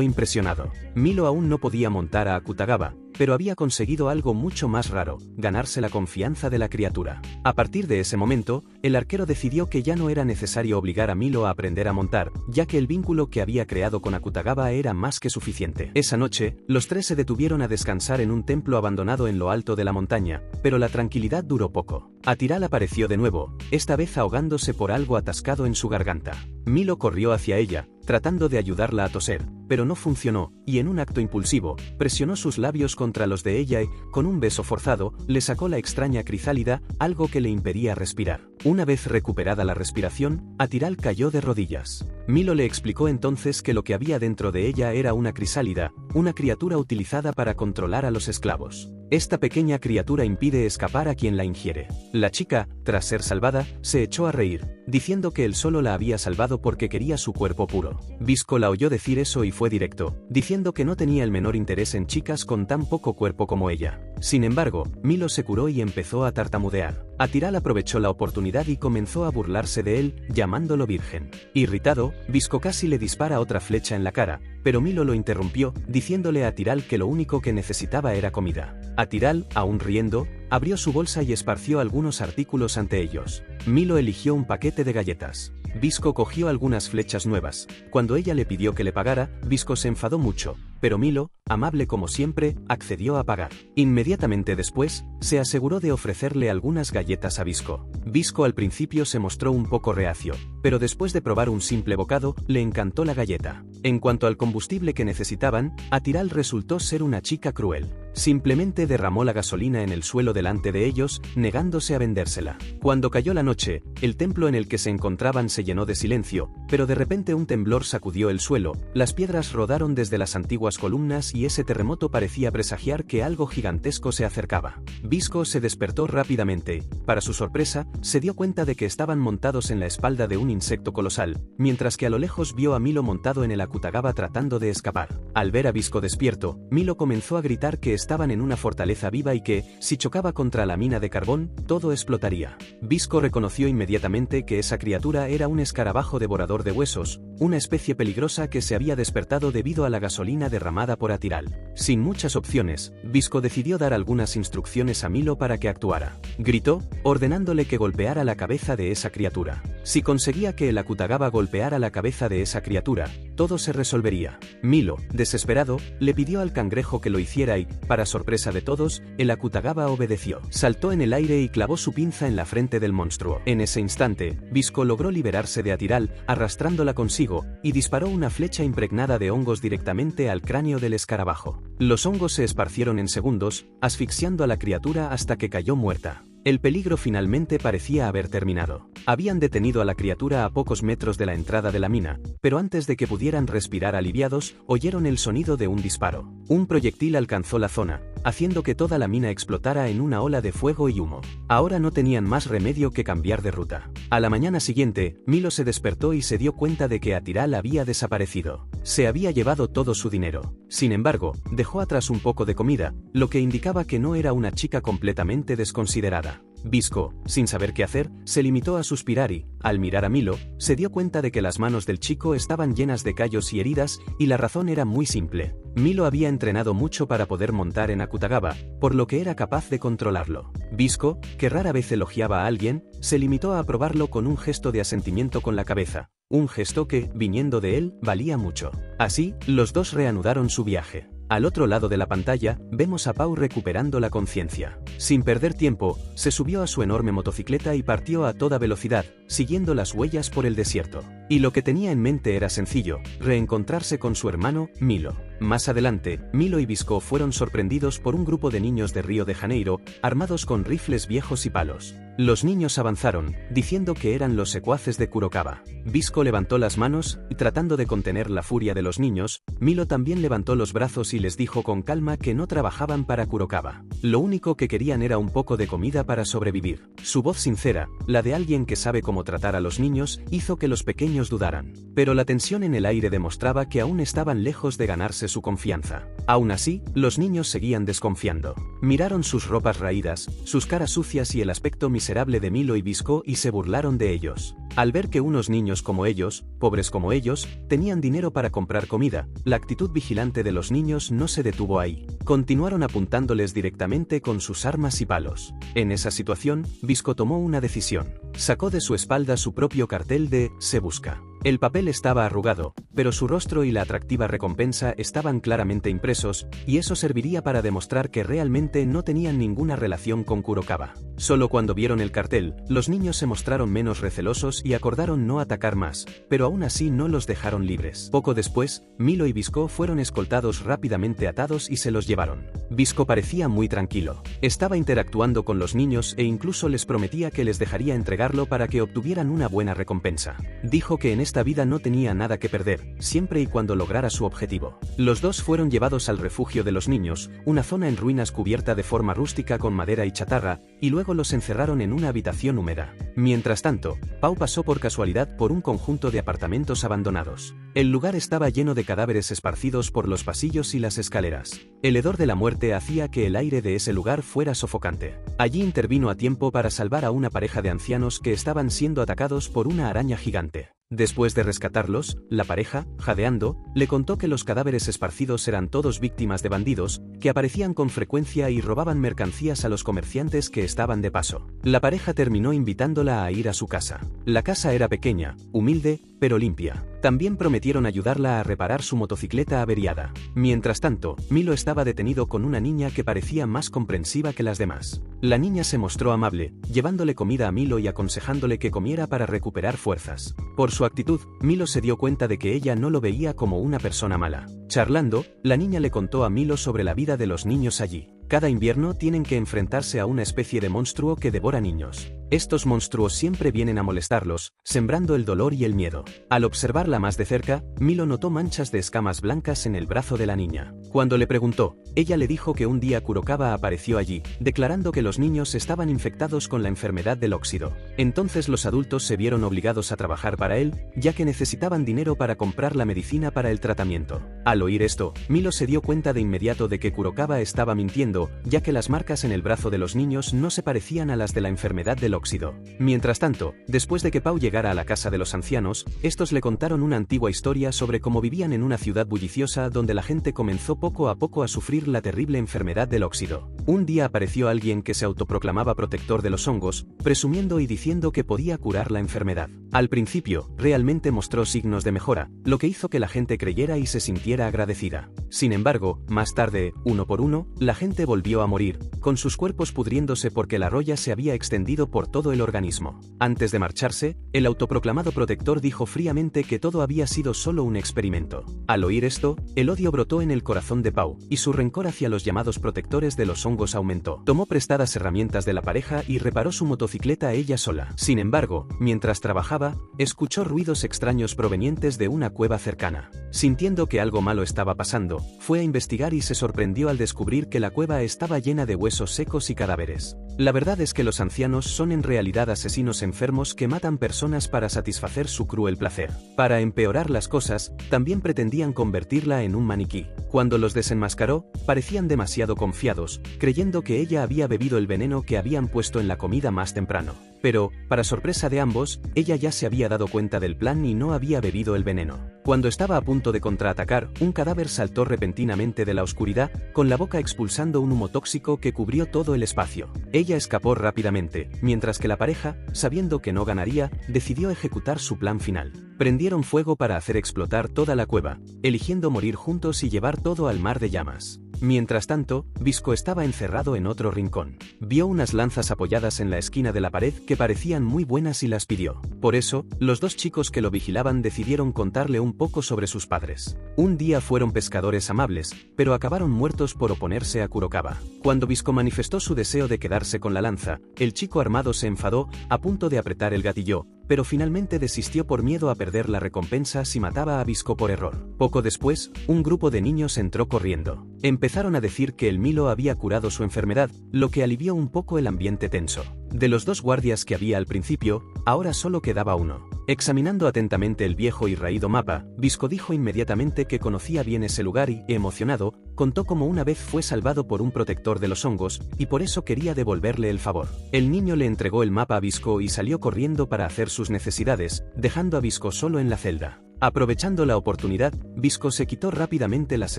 impresionado. Milo aún no podía montar a Akutagawa, pero había conseguido algo mucho más raro, ganarse la confianza de la criatura. A partir de ese momento, el arquero decidió que ya no era necesario obligar a Milo a aprender a montar, ya que el vínculo que había creado con Akutagawa era más que suficiente. Esa noche, los tres se detuvieron a descansar en un templo abandonado en lo alto de la montaña, pero la tranquilidad duró poco. Atiral apareció de nuevo, esta vez ahogándose por algo atascado en su garganta. Milo corrió hacia ella, tratando de ayudarla a toser, pero no funcionó, y en un acto impulsivo, presionó sus labios contra los de ella y, con un beso forzado, le sacó la extraña crisálida, algo que le impedía respirar. Una vez recuperada la respiración, Atiral cayó de rodillas. Milo le explicó entonces que lo que había dentro de ella era una crisálida, una criatura utilizada para controlar a los esclavos. Esta pequeña criatura impide escapar a quien la ingiere. La chica, tras ser salvada, se echó a reír, diciendo que él solo la había salvado porque quería su cuerpo puro. Visco la oyó decir eso y fue directo, diciendo que no tenía el menor interés en chicas con tan poco cuerpo como ella. Sin embargo, Milo se curó y empezó a tartamudear. Atiral aprovechó la oportunidad y comenzó a burlarse de él, llamándolo virgen. Irritado, Visco casi le dispara otra flecha en la cara, pero Milo lo interrumpió, diciéndole a Atiral que lo único que necesitaba era comida. Atiral, aún riendo, abrió su bolsa y esparció algunos artículos ante ellos. Milo eligió un paquete de galletas. Visco cogió algunas flechas nuevas. Cuando ella le pidió que le pagara, Visco se enfadó mucho, pero Milo, amable como siempre, accedió a pagar. Inmediatamente después, se aseguró de ofrecerle algunas galletas a Visco. Visco al principio se mostró un poco reacio, pero después de probar un simple bocado, le encantó la galleta. En cuanto al combustible que necesitaban, Atiral resultó ser una chica cruel. Simplemente derramó la gasolina en el suelo delante de ellos, negándose a vendérsela. Cuando cayó la noche, el templo en el que se encontraban se llenó de silencio, pero de repente un temblor sacudió el suelo, las piedras rodaron desde las antiguas columnas y ese terremoto parecía presagiar que algo gigantesco se acercaba. Visco se despertó rápidamente. Para su sorpresa, se dio cuenta de que estaban montados en la espalda de un insecto colosal, mientras que a lo lejos vio a Milo montado en el Akutagawa tratando de escapar. Al ver a Visco despierto, Milo comenzó a gritar que estaban en una fortaleza viva y que, si chocaba contra la mina de carbón, todo explotaría. Visco reconoció inmediatamente que esa criatura era un escarabajo devorador de huesos, una especie peligrosa que se había despertado debido a la gasolina derramada por Atiral. Sin muchas opciones, Visco decidió dar algunas instrucciones a Milo para que actuara. Gritó, ordenándole que golpeara la cabeza de esa criatura. Si conseguía que el Akutagawa golpeara la cabeza de esa criatura, todo se resolvería. Milo, desesperado, le pidió al cangrejo que lo hiciera y, para sorpresa de todos, el Akutagawa obedeció. Saltó en el aire y clavó su pinza en la frente del monstruo. En ese instante, Visco logró liberarse de Atiral, arrastrándola consigo, y disparó una flecha impregnada de hongos directamente al cráneo del escarabajo. Los hongos se esparcieron en segundos, asfixiando a la criatura hasta que cayó muerta. El peligro finalmente parecía haber terminado. Habían detenido a la criatura a pocos metros de la entrada de la mina, pero antes de que pudieran respirar aliviados, oyeron el sonido de un disparo. Un proyectil alcanzó la zona, haciendo que toda la mina explotara en una ola de fuego y humo. Ahora no tenían más remedio que cambiar de ruta. A la mañana siguiente, Milo se despertó y se dio cuenta de que Atiral había desaparecido. Se había llevado todo su dinero. Sin embargo, dejó atrás un poco de comida, lo que indicaba que no era una chica completamente desconsiderada. Visco, sin saber qué hacer, se limitó a suspirar y, al mirar a Milo, se dio cuenta de que las manos del chico estaban llenas de callos y heridas, y la razón era muy simple. Milo había entrenado mucho para poder montar en Akutagawa, por lo que era capaz de controlarlo. Visco, que rara vez elogiaba a alguien, se limitó a aprobarlo con un gesto de asentimiento con la cabeza, un gesto que, viniendo de él, valía mucho. Así, los dos reanudaron su viaje. Al otro lado de la pantalla, vemos a Pau recuperando la conciencia. Sin perder tiempo, se subió a su enorme motocicleta y partió a toda velocidad, siguiendo las huellas por el desierto. Y lo que tenía en mente era sencillo: reencontrarse con su hermano, Milo. Más adelante, Milo y Visco fueron sorprendidos por un grupo de niños de Río de Janeiro, armados con rifles viejos y palos. Los niños avanzaron, diciendo que eran los secuaces de Kurokawa. Visco levantó las manos, y tratando de contener la furia de los niños, Milo también levantó los brazos y les dijo con calma que no trabajaban para Kurokawa. Lo único que querían era un poco de comida para sobrevivir. Su voz sincera, la de alguien que sabe cómo tratar a los niños, hizo que los pequeños dudaran. Pero la tensión en el aire demostraba que aún estaban lejos de ganarse su confianza. Aún así, los niños seguían desconfiando. Miraron sus ropas raídas, sus caras sucias y el aspecto miserable de Milo y Visco y se burlaron de ellos. Al ver que unos niños como ellos, pobres como ellos, tenían dinero para comprar comida, la actitud vigilante de los niños no se detuvo ahí. Continuaron apuntándoles directamente con sus armas y palos. En esa situación, Visco tomó una decisión. Sacó de su espalda su propio cartel de "Se busca". El papel estaba arrugado, pero su rostro y la atractiva recompensa estaban claramente impresos, y eso serviría para demostrar que realmente no tenían ninguna relación con Kurokawa. Solo cuando vieron el cartel, los niños se mostraron menos recelosos y acordaron no atacar más, pero aún así no los dejaron libres. Poco después, Milo y Visco fueron escoltados rápidamente atados y se los llevaron. Visco parecía muy tranquilo. Estaba interactuando con los niños e incluso les prometía que les dejaría entregarlo para que obtuvieran una buena recompensa. Dijo que en esta vida no tenía nada que perder, siempre y cuando lograra su objetivo. Los dos fueron llevados al refugio de los niños, una zona en ruinas cubierta de forma rústica con madera y chatarra, y luego los encerraron en una habitación húmeda. Mientras tanto, Pau pasó por casualidad por un conjunto de apartamentos abandonados. El lugar estaba lleno de cadáveres esparcidos por los pasillos y las escaleras. El hedor de la muerte hacía que el aire de ese lugar fuera sofocante. Allí intervino a tiempo para salvar a una pareja de ancianos que estaban siendo atacados por una araña gigante. Después de rescatarlos, la pareja, jadeando, le contó que los cadáveres esparcidos eran todos víctimas de bandidos, que aparecían con frecuencia y robaban mercancías a los comerciantes que estaban de paso. La pareja terminó invitándola a ir a su casa. La casa era pequeña, humilde, pero limpia. También prometieron ayudarla a reparar su motocicleta averiada. Mientras tanto, Milo estaba detenido con una niña que parecía más comprensiva que las demás. La niña se mostró amable, llevándole comida a Milo y aconsejándole que comiera para recuperar fuerzas. Por su actitud, Milo se dio cuenta de que ella no lo veía como una persona mala. Charlando, la niña le contó a Milo sobre la vida de los niños allí. Cada invierno tienen que enfrentarse a una especie de monstruo que devora niños. Estos monstruos siempre vienen a molestarlos, sembrando el dolor y el miedo. Al observarla más de cerca, Milo notó manchas de escamas blancas en el brazo de la niña. Cuando le preguntó, ella le dijo que un día Kurokawa apareció allí, declarando que los niños estaban infectados con la enfermedad del óxido. Entonces los adultos se vieron obligados a trabajar para él, ya que necesitaban dinero para comprar la medicina para el tratamiento. Al oír esto, Milo se dio cuenta de inmediato de que Kurokawa estaba mintiendo, ya que las marcas en el brazo de los niños no se parecían a las de la enfermedad del óxido. Mientras tanto, después de que Pau llegara a la casa de los ancianos, estos le contaron una antigua historia sobre cómo vivían en una ciudad bulliciosa donde la gente comenzó poco a poco a sufrir la terrible enfermedad del óxido. Un día apareció alguien que se autoproclamaba protector de los hongos, presumiendo y diciendo que podía curar la enfermedad. Al principio, realmente mostró signos de mejora, lo que hizo que la gente creyera y se sintiera agradecida. Sin embargo, más tarde, uno por uno, la gente volvió a morir, con sus cuerpos pudriéndose porque la roya se había extendido por todo el organismo. Antes de marcharse, el autoproclamado protector dijo fríamente que todo había sido solo un experimento. Al oír esto, el odio brotó en el corazón de Pau, y su rencor hacia los llamados protectores de los hongos aumentó. Tomó prestadas herramientas de la pareja y reparó su motocicleta ella sola. Sin embargo, mientras trabajaba, escuchó ruidos extraños provenientes de una cueva cercana. Sintiendo que algo malo estaba pasando, fue a investigar y se sorprendió al descubrir que la cueva estaba llena de huesos secos y cadáveres. La verdad es que los ancianos son en realidad asesinos enfermos que matan personas para satisfacer su cruel placer. Para empeorar las cosas, también pretendían convertirla en un maniquí. Cuando los desenmascaró, parecían demasiado confiados, creyendo que ella había bebido el veneno que habían puesto en la comida más temprano. Pero, para sorpresa de ambos, ella ya se había dado cuenta del plan y no había bebido el veneno. Cuando estaba a punto de contraatacar, un cadáver saltó repentinamente de la oscuridad, con la boca expulsando un humo tóxico que cubrió todo el espacio. Ella escapó rápidamente, mientras mientras que la pareja, sabiendo que no ganaría, decidió ejecutar su plan final. Prendieron fuego para hacer explotar toda la cueva, eligiendo morir juntos y llevar todo al mar de llamas. Mientras tanto, Visco estaba encerrado en otro rincón. Vio unas lanzas apoyadas en la esquina de la pared que parecían muy buenas y las pidió. Por eso, los dos chicos que lo vigilaban decidieron contarle un poco sobre sus padres. Un día fueron pescadores amables, pero acabaron muertos por oponerse a Kurokawa. Cuando Visco manifestó su deseo de quedarse con la lanza, el chico armado se enfadó, a punto de apretar el gatillo, pero finalmente desistió por miedo a perder la recompensa si mataba a Visco por error. Poco después, un grupo de niños entró corriendo. Empezaron a decir que el Milo había curado su enfermedad, lo que alivió un poco el ambiente tenso. De los dos guardias que había al principio, ahora solo quedaba uno. Examinando atentamente el viejo y raído mapa, Visco dijo inmediatamente que conocía bien ese lugar y, emocionado, contó cómo una vez fue salvado por un protector de los hongos, y por eso quería devolverle el favor. El niño le entregó el mapa a Visco y salió corriendo para hacer sus necesidades, dejando a Visco solo en la celda. Aprovechando la oportunidad, Visco se quitó rápidamente las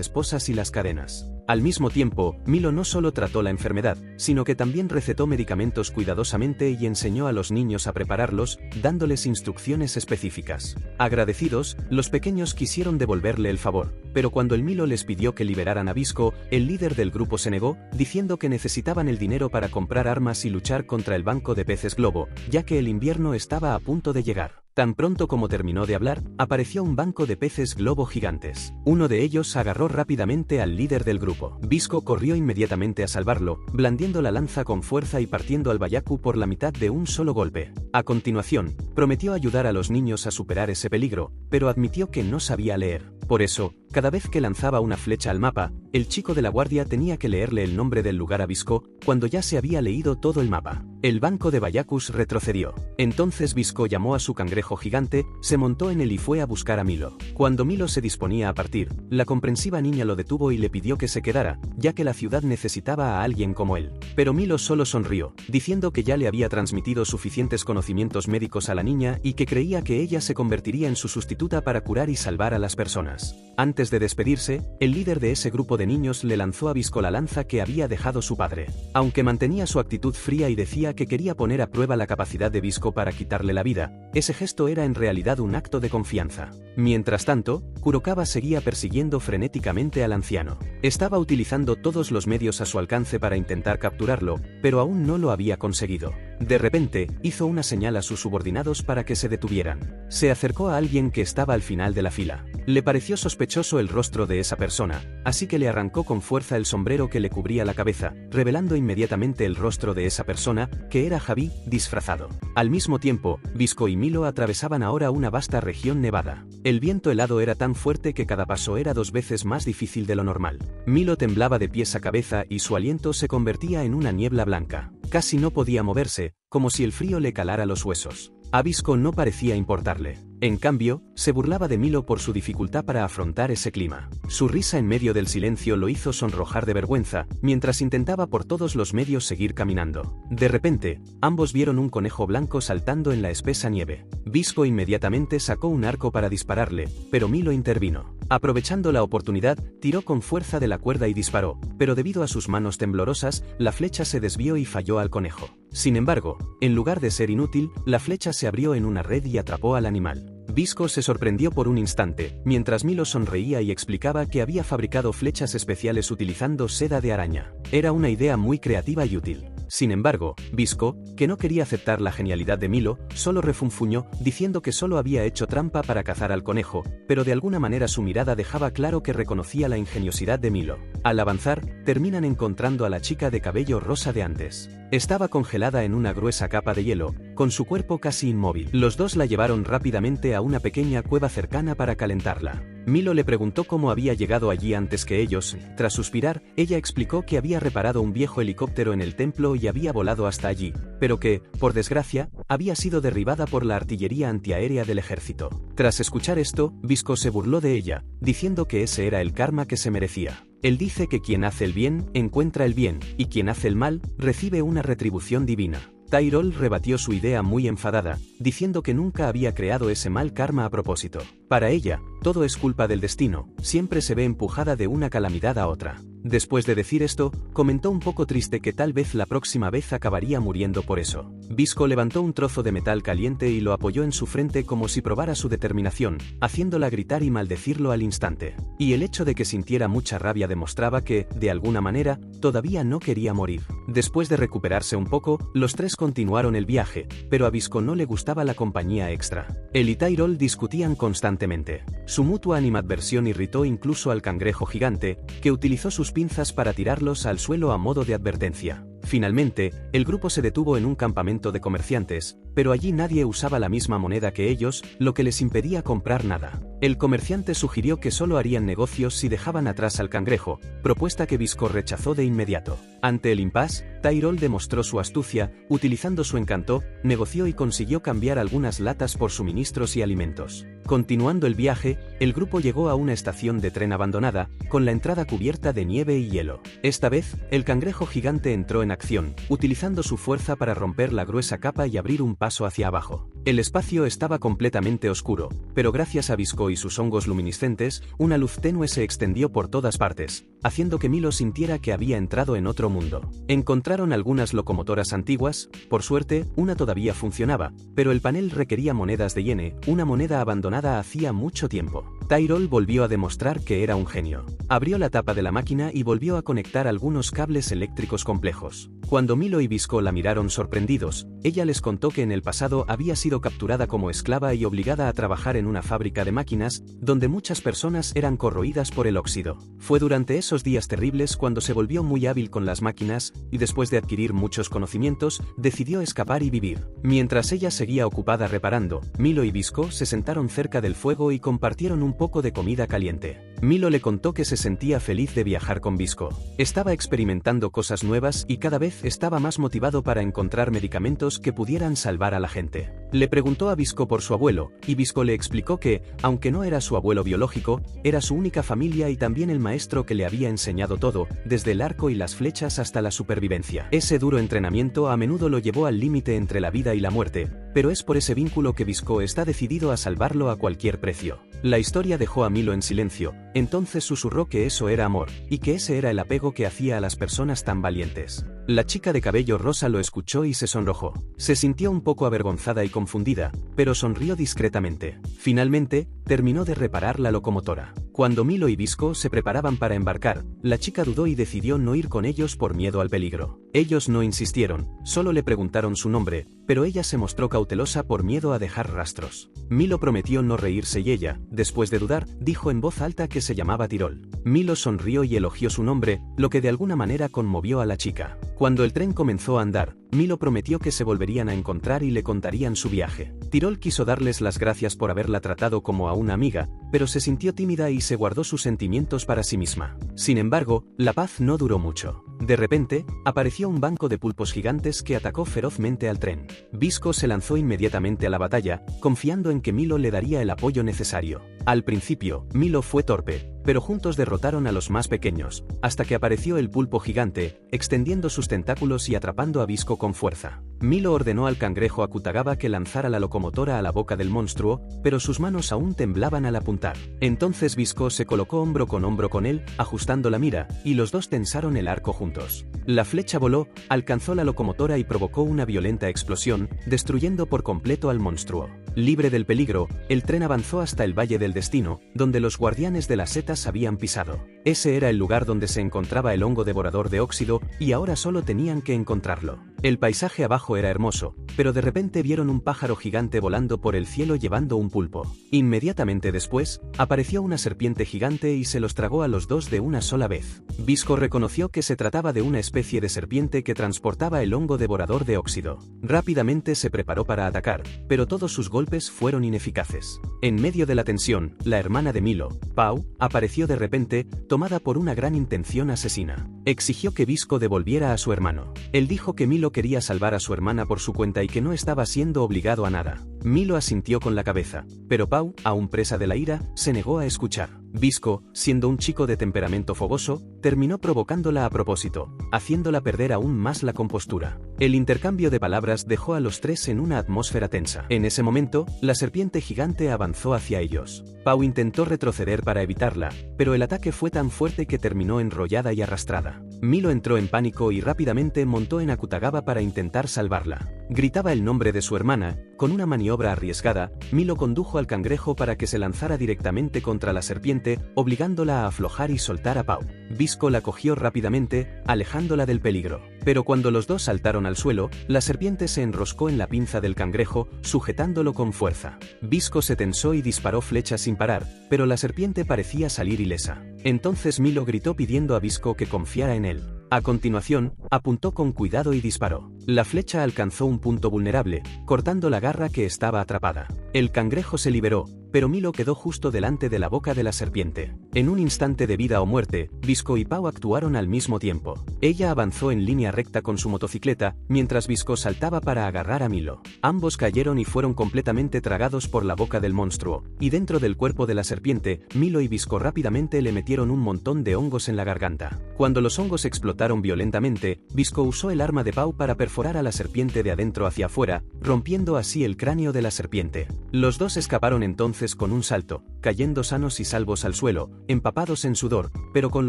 esposas y las cadenas. Al mismo tiempo, Milo no solo trató la enfermedad, sino que también recetó medicamentos cuidadosamente y enseñó a los niños a prepararlos, dándoles instrucciones específicas. Agradecidos, los pequeños quisieron devolverle el favor, pero cuando el Milo les pidió que liberaran a Visco, el líder del grupo se negó, diciendo que necesitaban el dinero para comprar armas y luchar contra el banco de peces globo, ya que el invierno estaba a punto de llegar. Tan pronto como terminó de hablar, apareció un banco de peces globo gigantes. Uno de ellos agarró rápidamente al líder del grupo. Visco corrió inmediatamente a salvarlo, blandiendo la lanza con fuerza y partiendo al Byaku por la mitad de un solo golpe. A continuación, prometió ayudar a los niños a superar ese peligro, pero admitió que no sabía leer. Por eso, cada vez que lanzaba una flecha al mapa, el chico de la guardia tenía que leerle el nombre del lugar a Visco, cuando ya se había leído todo el mapa. El banco de Byakus retrocedió. Entonces Visco llamó a su cangrejo gigante, se montó en él y fue a buscar a Milo. Cuando Milo se disponía a partir, la comprensiva niña lo detuvo y le pidió que se quedara, ya que la ciudad necesitaba a alguien como él. Pero Milo solo sonrió, diciendo que ya le había transmitido suficientes conocimientos médicos a la niña y que creía que ella se convertiría en su sustituta para curar y salvar a las personas. Antes de despedirse, el líder de ese grupo de niños le lanzó a Visco la lanza que había dejado su padre. Aunque mantenía su actitud fría y decía que quería poner a prueba la capacidad de Visco para quitarle la vida, ese gesto era en realidad un acto de confianza. Mientras tanto, Kurokawa seguía persiguiendo frenéticamente al anciano. Estaba utilizando todos los medios a su alcance para intentar capturarlo, pero aún no lo había conseguido. De repente, hizo una señal a sus subordinados para que se detuvieran. Se acercó a alguien que estaba al final de la fila. Le pareció sospechoso el rostro de esa persona, así que le arrancó con fuerza el sombrero que le cubría la cabeza, revelando inmediatamente el rostro de esa persona, que era Javi, disfrazado. Al mismo tiempo, Visco y Milo atravesaban ahora una vasta región nevada. El viento helado era tan fuerte que cada paso era 2 veces más difícil de lo normal. Milo temblaba de pies a cabeza y su aliento se convertía en una niebla blanca. Casi no podía moverse, como si el frío le calara los huesos. A Visco no parecía importarle. En cambio, se burlaba de Milo por su dificultad para afrontar ese clima. Su risa en medio del silencio lo hizo sonrojar de vergüenza, mientras intentaba por todos los medios seguir caminando. De repente, ambos vieron un conejo blanco saltando en la espesa nieve. Visco inmediatamente sacó un arco para dispararle, pero Milo intervino. Aprovechando la oportunidad, tiró con fuerza de la cuerda y disparó, pero debido a sus manos temblorosas, la flecha se desvió y falló al conejo. Sin embargo, en lugar de ser inútil, la flecha se abrió en una red y atrapó al animal. Visco se sorprendió por un instante, mientras Milo sonreía y explicaba que había fabricado flechas especiales utilizando seda de araña. Era una idea muy creativa y útil. Sin embargo, Visco, que no quería aceptar la genialidad de Milo, solo refunfuñó, diciendo que solo había hecho trampa para cazar al conejo, pero de alguna manera su mirada dejaba claro que reconocía la ingeniosidad de Milo. Al avanzar, terminan encontrando a la chica de cabello rosa de antes. Estaba congelada en una gruesa capa de hielo, con su cuerpo casi inmóvil. Los dos la llevaron rápidamente a una pequeña cueva cercana para calentarla. Milo le preguntó cómo había llegado allí antes que ellos. Tras suspirar, ella explicó que había reparado un viejo helicóptero en el templo y había volado hasta allí, pero que, por desgracia, había sido derribada por la artillería antiaérea del ejército. Tras escuchar esto, Visco se burló de ella, diciendo que ese era el karma que se merecía. Él dice que quien hace el bien, encuentra el bien, y quien hace el mal, recibe una retribución divina. Tyrol rebatió su idea muy enfadada, diciendo que nunca había creado ese mal karma a propósito. Para ella, todo es culpa del destino, siempre se ve empujada de una calamidad a otra. Después de decir esto, comentó un poco triste que tal vez la próxima vez acabaría muriendo por eso. Visco levantó un trozo de metal caliente y lo apoyó en su frente como si probara su determinación, haciéndola gritar y maldecirlo al instante. Y el hecho de que sintiera mucha rabia demostraba que, de alguna manera, todavía no quería morir. Después de recuperarse un poco, los tres continuaron el viaje, pero a Visco no le gustaba la compañía extra. Él y Tyrol discutían constantemente. Su mutua animadversión irritó incluso al cangrejo gigante, que utilizó sus pinzas para tirarlos al suelo a modo de advertencia. Finalmente, el grupo se detuvo en un campamento de comerciantes, pero allí nadie usaba la misma moneda que ellos, lo que les impedía comprar nada. El comerciante sugirió que solo harían negocios si dejaban atrás al cangrejo, propuesta que Visco rechazó de inmediato. Ante el impasse, Tyrol demostró su astucia, utilizando su encanto, negoció y consiguió cambiar algunas latas por suministros y alimentos. Continuando el viaje, el grupo llegó a una estación de tren abandonada, con la entrada cubierta de nieve y hielo. Esta vez, el cangrejo gigante entró en acción, utilizando su fuerza para romper la gruesa capa y abrir un paso hacia abajo. El espacio estaba completamente oscuro, pero gracias a Visco y sus hongos luminiscentes, una luz tenue se extendió por todas partes, haciendo que Milo sintiera que había entrado en otro mundo. Encontraron algunas locomotoras antiguas, por suerte, una todavía funcionaba, pero el panel requería monedas de yene, una moneda abandonada hacía mucho tiempo. Tyrol volvió a demostrar que era un genio. Abrió la tapa de la máquina y volvió a conectar algunos cables eléctricos complejos. Cuando Milo y Visco la miraron sorprendidos, ella les contó que en el pasado había sido capturada como esclava y obligada a trabajar en una fábrica de máquinas, donde muchas personas eran corroídas por el óxido. Fue durante esos días terribles cuando se volvió muy hábil con las máquinas, y después de adquirir muchos conocimientos, decidió escapar y vivir. Mientras ella seguía ocupada reparando, Milo y Visco se sentaron cerca del fuego y compartieron un poco de comida caliente. Milo le contó que se sentía feliz de viajar con Visco. Estaba experimentando cosas nuevas y cada vez estaba más motivado para encontrar medicamentos que pudieran salvar a la gente. Le preguntó a Visco por su abuelo, y Visco le explicó que, aunque no era su abuelo biológico, era su única familia y también el maestro que le había enseñado todo, desde el arco y las flechas hasta la supervivencia. Ese duro entrenamiento a menudo lo llevó al límite entre la vida y la muerte, pero es por ese vínculo que Visco está decidido a salvarlo a cualquier precio. La historia dejó a Milo en silencio, entonces susurró que eso era amor, y que ese era el apego que hacía a las personas tan valientes. La chica de cabello rosa lo escuchó y se sonrojó. Se sintió un poco avergonzada y confundida, pero sonrió discretamente. Finalmente, terminó de reparar la locomotora. Cuando Milo y Visco se preparaban para embarcar, la chica dudó y decidió no ir con ellos por miedo al peligro. Ellos no insistieron, solo le preguntaron su nombre, pero ella se mostró cautelosa por miedo a dejar rastros. Milo prometió no reírse y ella, después de dudar, dijo en voz alta que se llamaba Tyrol. Milo sonrió y elogió su nombre, lo que de alguna manera conmovió a la chica. Cuando el tren comenzó a andar, Milo prometió que se volverían a encontrar y le contarían su viaje. Tyrol quiso darles las gracias por haberla tratado como a una amiga, pero se sintió tímida y se guardó sus sentimientos para sí misma. Sin embargo, la paz no duró mucho. De repente, apareció un banco de pulpos gigantes que atacó ferozmente al tren. Visco se lanzó inmediatamente a la batalla, confiando en que Milo le daría el apoyo necesario. Al principio, Milo fue torpe, pero juntos derrotaron a los más pequeños, hasta que apareció el pulpo gigante, extendiendo sus tentáculos y atrapando a Visco con fuerza. Milo ordenó al cangrejo Akutagawa que lanzara la locomotora a la boca del monstruo, pero sus manos aún temblaban al apuntar. Entonces Visco se colocó hombro con él, ajustando la mira, y los dos tensaron el arco juntos. La flecha voló, alcanzó la locomotora y provocó una violenta explosión, destruyendo por completo al monstruo. Libre del peligro, el tren avanzó hasta el Valle del Destino, donde los guardianes de las setas habían pisado. Ese era el lugar donde se encontraba el hongo devorador de óxido, y ahora solo tenían que encontrarlo. El paisaje abajo era hermoso, pero de repente vieron un pájaro gigante volando por el cielo llevando un pulpo. Inmediatamente después, apareció una serpiente gigante y se los tragó a los dos de una sola vez. Visco reconoció que se trataba de una especie de serpiente que transportaba el hongo devorador de óxido. Rápidamente se preparó para atacar, pero todos sus golpes fueron ineficaces. En medio de la tensión, la hermana de Milo, Pau, apareció de repente, tomada por una gran intención asesina. Exigió que Visco devolviera a su hermano. Él dijo que Milo quería salvar a su hermana por su cuenta y que no estaba siendo obligado a nada. Milo asintió con la cabeza, pero Pau, aún presa de la ira, se negó a escuchar. Visco, siendo un chico de temperamento fogoso, terminó provocándola a propósito, haciéndola perder aún más la compostura. El intercambio de palabras dejó a los tres en una atmósfera tensa. En ese momento, la serpiente gigante avanzó hacia ellos. Pau intentó retroceder para evitarla, pero el ataque fue tan fuerte que terminó enrollada y arrastrada. Milo entró en pánico y rápidamente montó en Akutagawa para intentar salvarla. Gritaba el nombre de su hermana. Con una maniobra arriesgada, Milo condujo al cangrejo para que se lanzara directamente contra la serpiente, obligándola a aflojar y soltar a Pau. Visco la cogió rápidamente, alejándola del peligro. Pero cuando los dos saltaron al suelo, la serpiente se enroscó en la pinza del cangrejo, sujetándolo con fuerza. Visco se tensó y disparó flechas sin parar, pero la serpiente parecía salir ilesa. Entonces Milo gritó pidiendo a Visco que confiara en él. A continuación, apuntó con cuidado y disparó. La flecha alcanzó un punto vulnerable, cortando la garra que estaba atrapada. El cangrejo se liberó, pero Milo quedó justo delante de la boca de la serpiente. En un instante de vida o muerte, Visco y Pau actuaron al mismo tiempo. Ella avanzó en línea recta con su motocicleta, mientras Visco saltaba para agarrar a Milo. Ambos cayeron y fueron completamente tragados por la boca del monstruo, y dentro del cuerpo de la serpiente, Milo y Visco rápidamente le metieron un montón de hongos en la garganta. Cuando los hongos explotaron violentamente, Visco usó el arma de Pau para perforar a la serpiente de adentro hacia afuera, rompiendo así el cráneo de la serpiente. Los dos escaparon entonces con un salto, cayendo sanos y salvos al suelo, empapados en sudor, pero con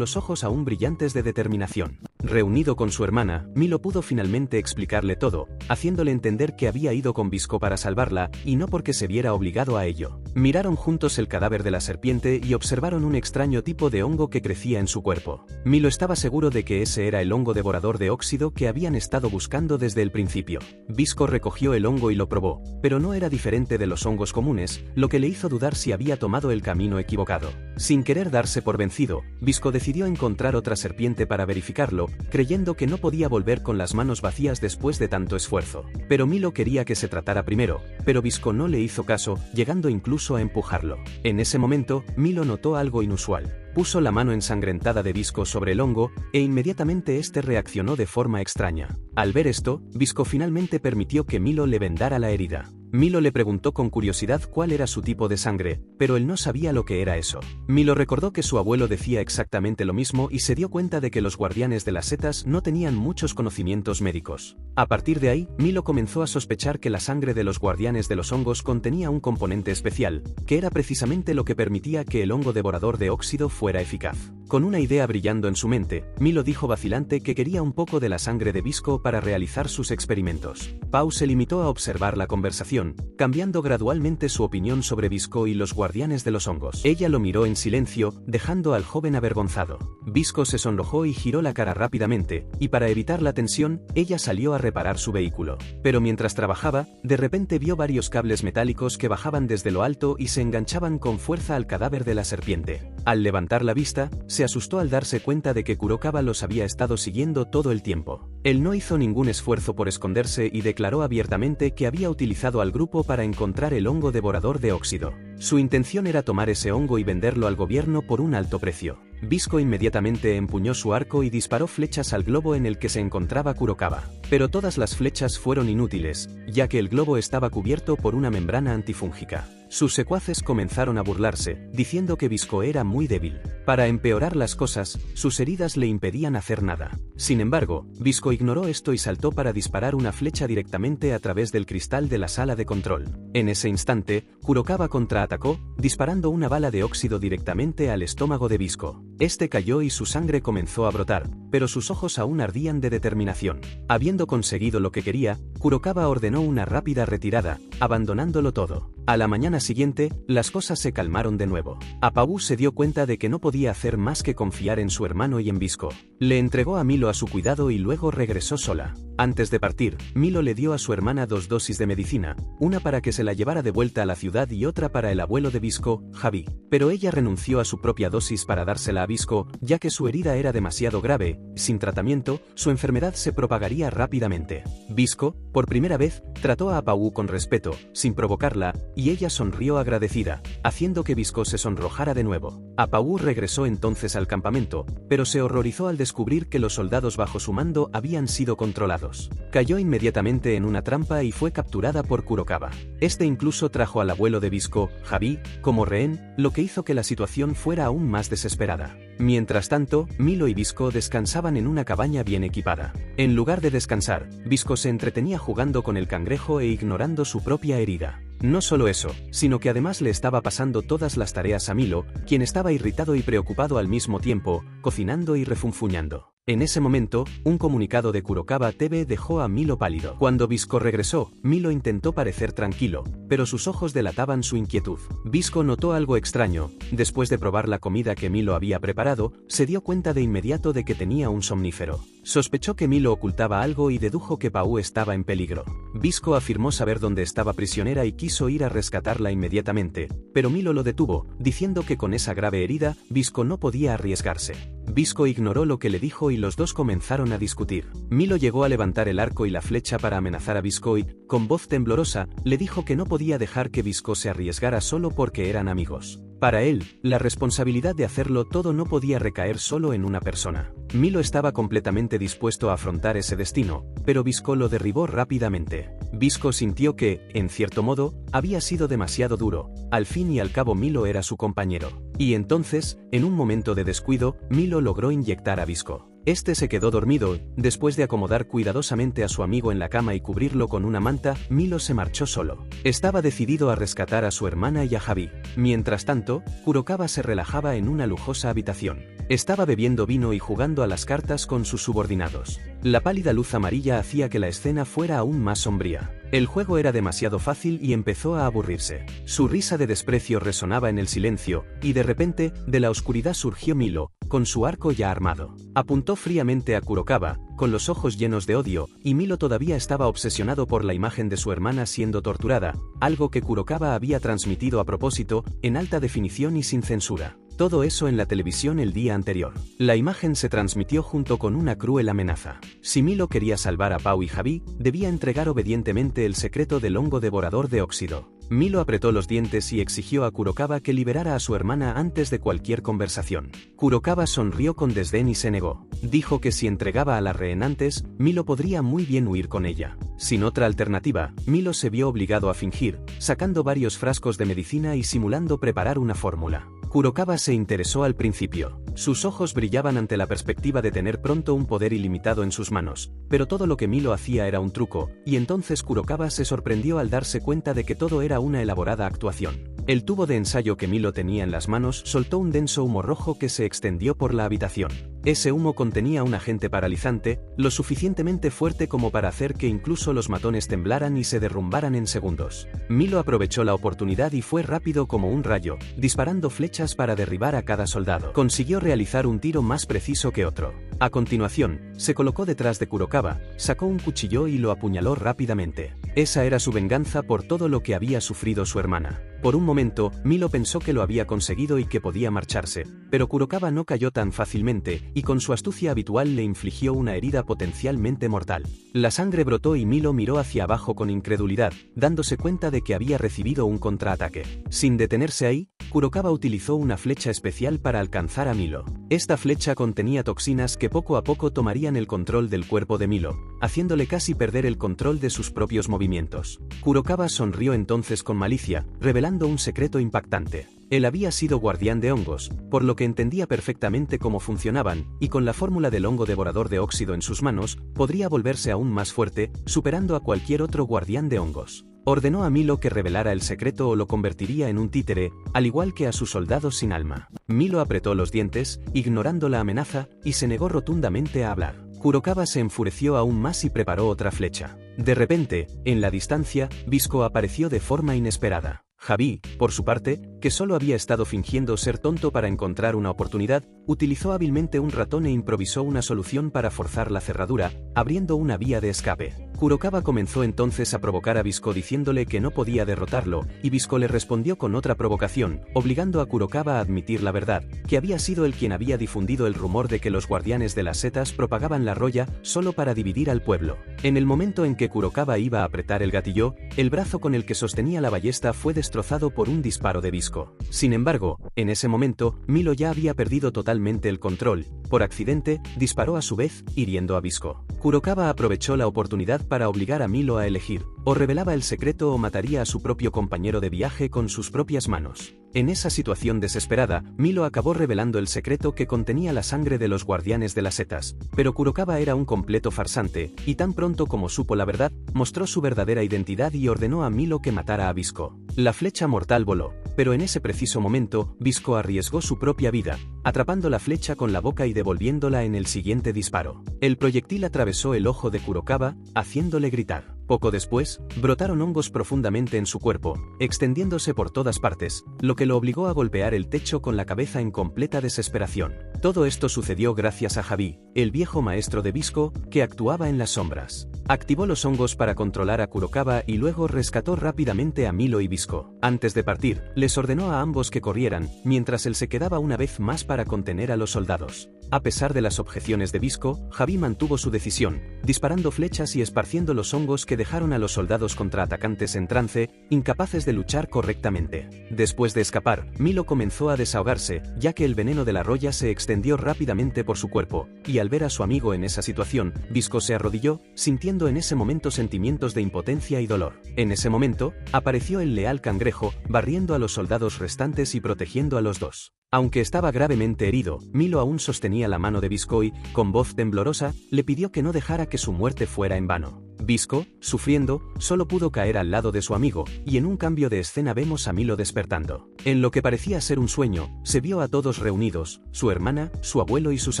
los ojos aún brillantes de determinación. Reunido con su hermana, Milo pudo finalmente explicarle todo, haciéndole entender que había ido con Visco para salvarla, y no porque se viera obligado a ello. Miraron juntos el cadáver de la serpiente y observaron un extraño tipo de hongo que crecía en su cuerpo. Milo estaba seguro de que ese era el hongo devorador de óxido que habían estado buscando desde el principio. Visco recogió el hongo y lo probó, pero no era diferente de los hongos comunes, lo que le hizo dudar si había tomado el camino equivocado. Sin querer darse por vencido, Visco decidió encontrar otra serpiente para verificarlo, creyendo que no podía volver con las manos vacías después de tanto esfuerzo. Pero Milo quería que se tratara primero, pero Visco no le hizo caso, llegando incluso a empujarlo. En ese momento, Milo notó algo inusual. Puso la mano ensangrentada de Visco sobre el hongo, e inmediatamente este reaccionó de forma extraña. Al ver esto, Visco finalmente permitió que Milo le vendara la herida. Milo le preguntó con curiosidad cuál era su tipo de sangre, pero él no sabía lo que era eso. Milo recordó que su abuelo decía exactamente lo mismo y se dio cuenta de que los guardianes de las setas no tenían muchos conocimientos médicos. A partir de ahí, Milo comenzó a sospechar que la sangre de los guardianes de los hongos contenía un componente especial, que era precisamente lo que permitía que el hongo devorador de óxido fuera eficaz. Con una idea brillando en su mente, Milo dijo vacilante que quería un poco de la sangre de Visco para realizar sus experimentos. Pau se limitó a observar la conversación, cambiando gradualmente su opinión sobre Visco y los guardianes de los hongos. Ella lo miró en silencio, dejando al joven avergonzado. Visco se sonrojó y giró la cara rápidamente, y para evitar la tensión, ella salió a reparar su vehículo. Pero mientras trabajaba, de repente vio varios cables metálicos que bajaban desde lo alto y se enganchaban con fuerza al cadáver de la serpiente. Al levantar la vista, se asustó al darse cuenta de que Kurokawa los había estado siguiendo todo el tiempo. Él no hizo ningún esfuerzo por esconderse y declaró abiertamente que había utilizado al grupo para encontrar el hongo devorador de óxido. Su intención era tomar ese hongo y venderlo al gobierno por un alto precio. Visco inmediatamente empuñó su arco y disparó flechas al globo en el que se encontraba Kurokawa. Pero todas las flechas fueron inútiles, ya que el globo estaba cubierto por una membrana antifúngica. Sus secuaces comenzaron a burlarse, diciendo que Visco era muy débil. Para empeorar las cosas, sus heridas le impedían hacer nada. Sin embargo, Visco ignoró esto y saltó para disparar una flecha directamente a través del cristal de la sala de control. En ese instante, Kurokawa contraatacó, disparando una bala de óxido directamente al estómago de Visco. Este cayó y su sangre comenzó a brotar, pero sus ojos aún ardían de determinación. Habiendo conseguido lo que quería, Kurokawa ordenó una rápida retirada, abandonándolo todo. A la mañana siguiente, las cosas se calmaron de nuevo. Apabu se dio cuenta de que no podía hacer más que confiar en su hermano y en Visco. Le entregó a Milo a su cuidado y luego regresó sola. Antes de partir, Milo le dio a su hermana 2 dosis de medicina, una para que se la llevara de vuelta a la ciudad y otra para el abuelo de Visco, Javi. Pero ella renunció a su propia dosis para dársela a Visco, ya que su herida era demasiado grave. Sin tratamiento, su enfermedad se propagaría rápidamente. Visco, por primera vez, Trató a Apawu con respeto, sin provocarla, y ella sonrió agradecida, haciendo que Visco se sonrojara de nuevo. Apawu regresó entonces al campamento, pero se horrorizó al descubrir que los soldados bajo su mando habían sido controlados. Cayó inmediatamente en una trampa y fue capturada por Kurokawa. Este incluso trajo al abuelo de Visco, Javi, como rehén, lo que hizo que la situación fuera aún más desesperada. Mientras tanto, Milo y Visco descansaban en una cabaña bien equipada. En lugar de descansar, Visco se entretenía jugando con el cangrejo e ignorando su propia herida. No solo eso, sino que además le estaba pasando todas las tareas a Milo, quien estaba irritado y preocupado al mismo tiempo, cocinando y refunfuñando. En ese momento, un comunicado de Kurokawa TV dejó a Milo pálido. Cuando Visco regresó, Milo intentó parecer tranquilo, pero sus ojos delataban su inquietud. Visco notó algo extraño. Después de probar la comida que Milo había preparado, se dio cuenta de inmediato de que tenía un somnífero. Sospechó que Milo ocultaba algo y dedujo que Pau estaba en peligro. Visco afirmó saber dónde estaba prisionera y quiso ir a rescatarla inmediatamente, pero Milo lo detuvo, diciendo que con esa grave herida, Visco no podía arriesgarse. Visco ignoró lo que le dijo y los dos comenzaron a discutir. Milo llegó a levantar el arco y la flecha para amenazar a Visco y, con voz temblorosa, le dijo que no podía dejar que Visco se arriesgara solo porque eran amigos. Para él, la responsabilidad de hacerlo todo no podía recaer solo en una persona. Milo estaba completamente dispuesto a afrontar ese destino, pero Visco lo derribó rápidamente. Visco sintió que, en cierto modo, había sido demasiado duro. Al fin y al cabo Milo era su compañero. Y entonces, en un momento de descuido, Milo logró inyectar a Visco. Este se quedó dormido. Después de acomodar cuidadosamente a su amigo en la cama y cubrirlo con una manta, Milo se marchó solo. Estaba decidido a rescatar a su hermana y a Javi. Mientras tanto, Kurokawa se relajaba en una lujosa habitación. Estaba bebiendo vino y jugando a las cartas con sus subordinados. La pálida luz amarilla hacía que la escena fuera aún más sombría. El juego era demasiado fácil y empezó a aburrirse. Su risa de desprecio resonaba en el silencio, y de repente, de la oscuridad surgió Milo, con su arco ya armado. Apuntó fríamente a Kurokawa, con los ojos llenos de odio, y Milo todavía estaba obsesionado por la imagen de su hermana siendo torturada, algo que Kurokawa había transmitido a propósito, en alta definición y sin censura. Todo eso en la televisión el día anterior. La imagen se transmitió junto con una cruel amenaza. Si Milo quería salvar a Pau y Javi, debía entregar obedientemente el secreto del hongo devorador de óxido. Milo apretó los dientes y exigió a Kurokawa que liberara a su hermana antes de cualquier conversación. Kurokawa sonrió con desdén y se negó. Dijo que si entregaba a la rehén antes, Milo podría muy bien huir con ella. Sin otra alternativa, Milo se vio obligado a fingir, sacando varios frascos de medicina y simulando preparar una fórmula. Kurokawa se interesó al principio. Sus ojos brillaban ante la perspectiva de tener pronto un poder ilimitado en sus manos, pero todo lo que Milo hacía era un truco, y entonces Kurokawa se sorprendió al darse cuenta de que todo era una elaborada actuación. El tubo de ensayo que Milo tenía en las manos soltó un denso humo rojo que se extendió por la habitación. Ese humo contenía un agente paralizante, lo suficientemente fuerte como para hacer que incluso los matones temblaran y se derrumbaran en segundos. Milo aprovechó la oportunidad y fue rápido como un rayo, disparando flechas para derribar a cada soldado. Consiguió realizar un tiro más preciso que otro. A continuación, se colocó detrás de Kurokawa, sacó un cuchillo y lo apuñaló rápidamente. Esa era su venganza por todo lo que había sufrido su hermana. Por un momento, Milo pensó que lo había conseguido y que podía marcharse, pero Kurokawa no cayó tan fácilmente, y con su astucia habitual le infligió una herida potencialmente mortal. La sangre brotó y Milo miró hacia abajo con incredulidad, dándose cuenta de que había recibido un contraataque. Sin detenerse ahí, Kurokawa utilizó una flecha especial para alcanzar a Milo. Esta flecha contenía toxinas que poco a poco tomarían el control del cuerpo de Milo, haciéndole casi perder el control de sus propios movimientos. Kurokawa sonrió entonces con malicia, revelando un secreto impactante. Él había sido guardián de hongos, por lo que entendía perfectamente cómo funcionaban, y con la fórmula del hongo devorador de óxido en sus manos, podría volverse aún más fuerte, superando a cualquier otro guardián de hongos. Ordenó a Milo que revelara el secreto o lo convertiría en un títere, al igual que a sus soldados sin alma. Milo apretó los dientes, ignorando la amenaza, y se negó rotundamente a hablar. Kurokawa se enfureció aún más y preparó otra flecha. De repente, en la distancia, Visco apareció de forma inesperada. Javi, por su parte, que solo había estado fingiendo ser tonto para encontrar una oportunidad, utilizó hábilmente un ratón e improvisó una solución para forzar la cerradura, abriendo una vía de escape. Kurokawa comenzó entonces a provocar a Bisco diciéndole que no podía derrotarlo, y Bisco le respondió con otra provocación, obligando a Kurokawa a admitir la verdad, que había sido él quien había difundido el rumor de que los guardianes de las setas propagaban la roya solo para dividir al pueblo. En el momento en que Kurokawa iba a apretar el gatillo, el brazo con el que sostenía la ballesta fue destrozado por un disparo de Bisco. Sin embargo, en ese momento, Milo ya había perdido totalmente el control. Por accidente, disparó a su vez, hiriendo a Bisco. Kurokawa aprovechó la oportunidad para obligar a Milo a elegir, o revelaba el secreto o mataría a su propio compañero de viaje con sus propias manos. En esa situación desesperada, Milo acabó revelando el secreto que contenía la sangre de los guardianes de las setas, pero Kurokawa era un completo farsante, y tan pronto como supo la verdad, mostró su verdadera identidad y ordenó a Milo que matara a Bisco. La flecha mortal voló, pero en ese preciso momento, Bisco arriesgó su propia vida, atrapando la flecha con la boca y devolviéndola en el siguiente disparo. El proyectil atravesó el ojo de Kurokawa, haciéndole gritar. Poco después, brotaron hongos profundamente en su cuerpo, extendiéndose por todas partes, lo que lo obligó a golpear el techo con la cabeza en completa desesperación. Todo esto sucedió gracias a Javi, el viejo maestro de Bisco, que actuaba en las sombras. Activó los hongos para controlar a Kurokawa y luego rescató rápidamente a Milo y Bisco. Antes de partir, les ordenó a ambos que corrieran, mientras él se quedaba una vez más para contener a los soldados. A pesar de las objeciones de Bisco, Javi mantuvo su decisión, disparando flechas y esparciendo los hongos que dejaron a los soldados contraatacantes en trance, incapaces de luchar correctamente. Después de escapar, Milo comenzó a desahogarse, ya que el veneno de la roya se extendió rápidamente por su cuerpo, y al ver a su amigo en esa situación, Bisco se arrodilló, sintiendo en ese momento sentimientos de impotencia y dolor. En ese momento, apareció el leal cangrejo, barriendo a los soldados restantes y protegiendo a los dos. Aunque estaba gravemente herido, Milo aún sostenía la mano de Bisco y, con voz temblorosa, le pidió que no dejara que su muerte fuera en vano. Bisco, sufriendo, solo pudo caer al lado de su amigo, y en un cambio de escena vemos a Milo despertando. En lo que parecía ser un sueño, se vio a todos reunidos, su hermana, su abuelo y sus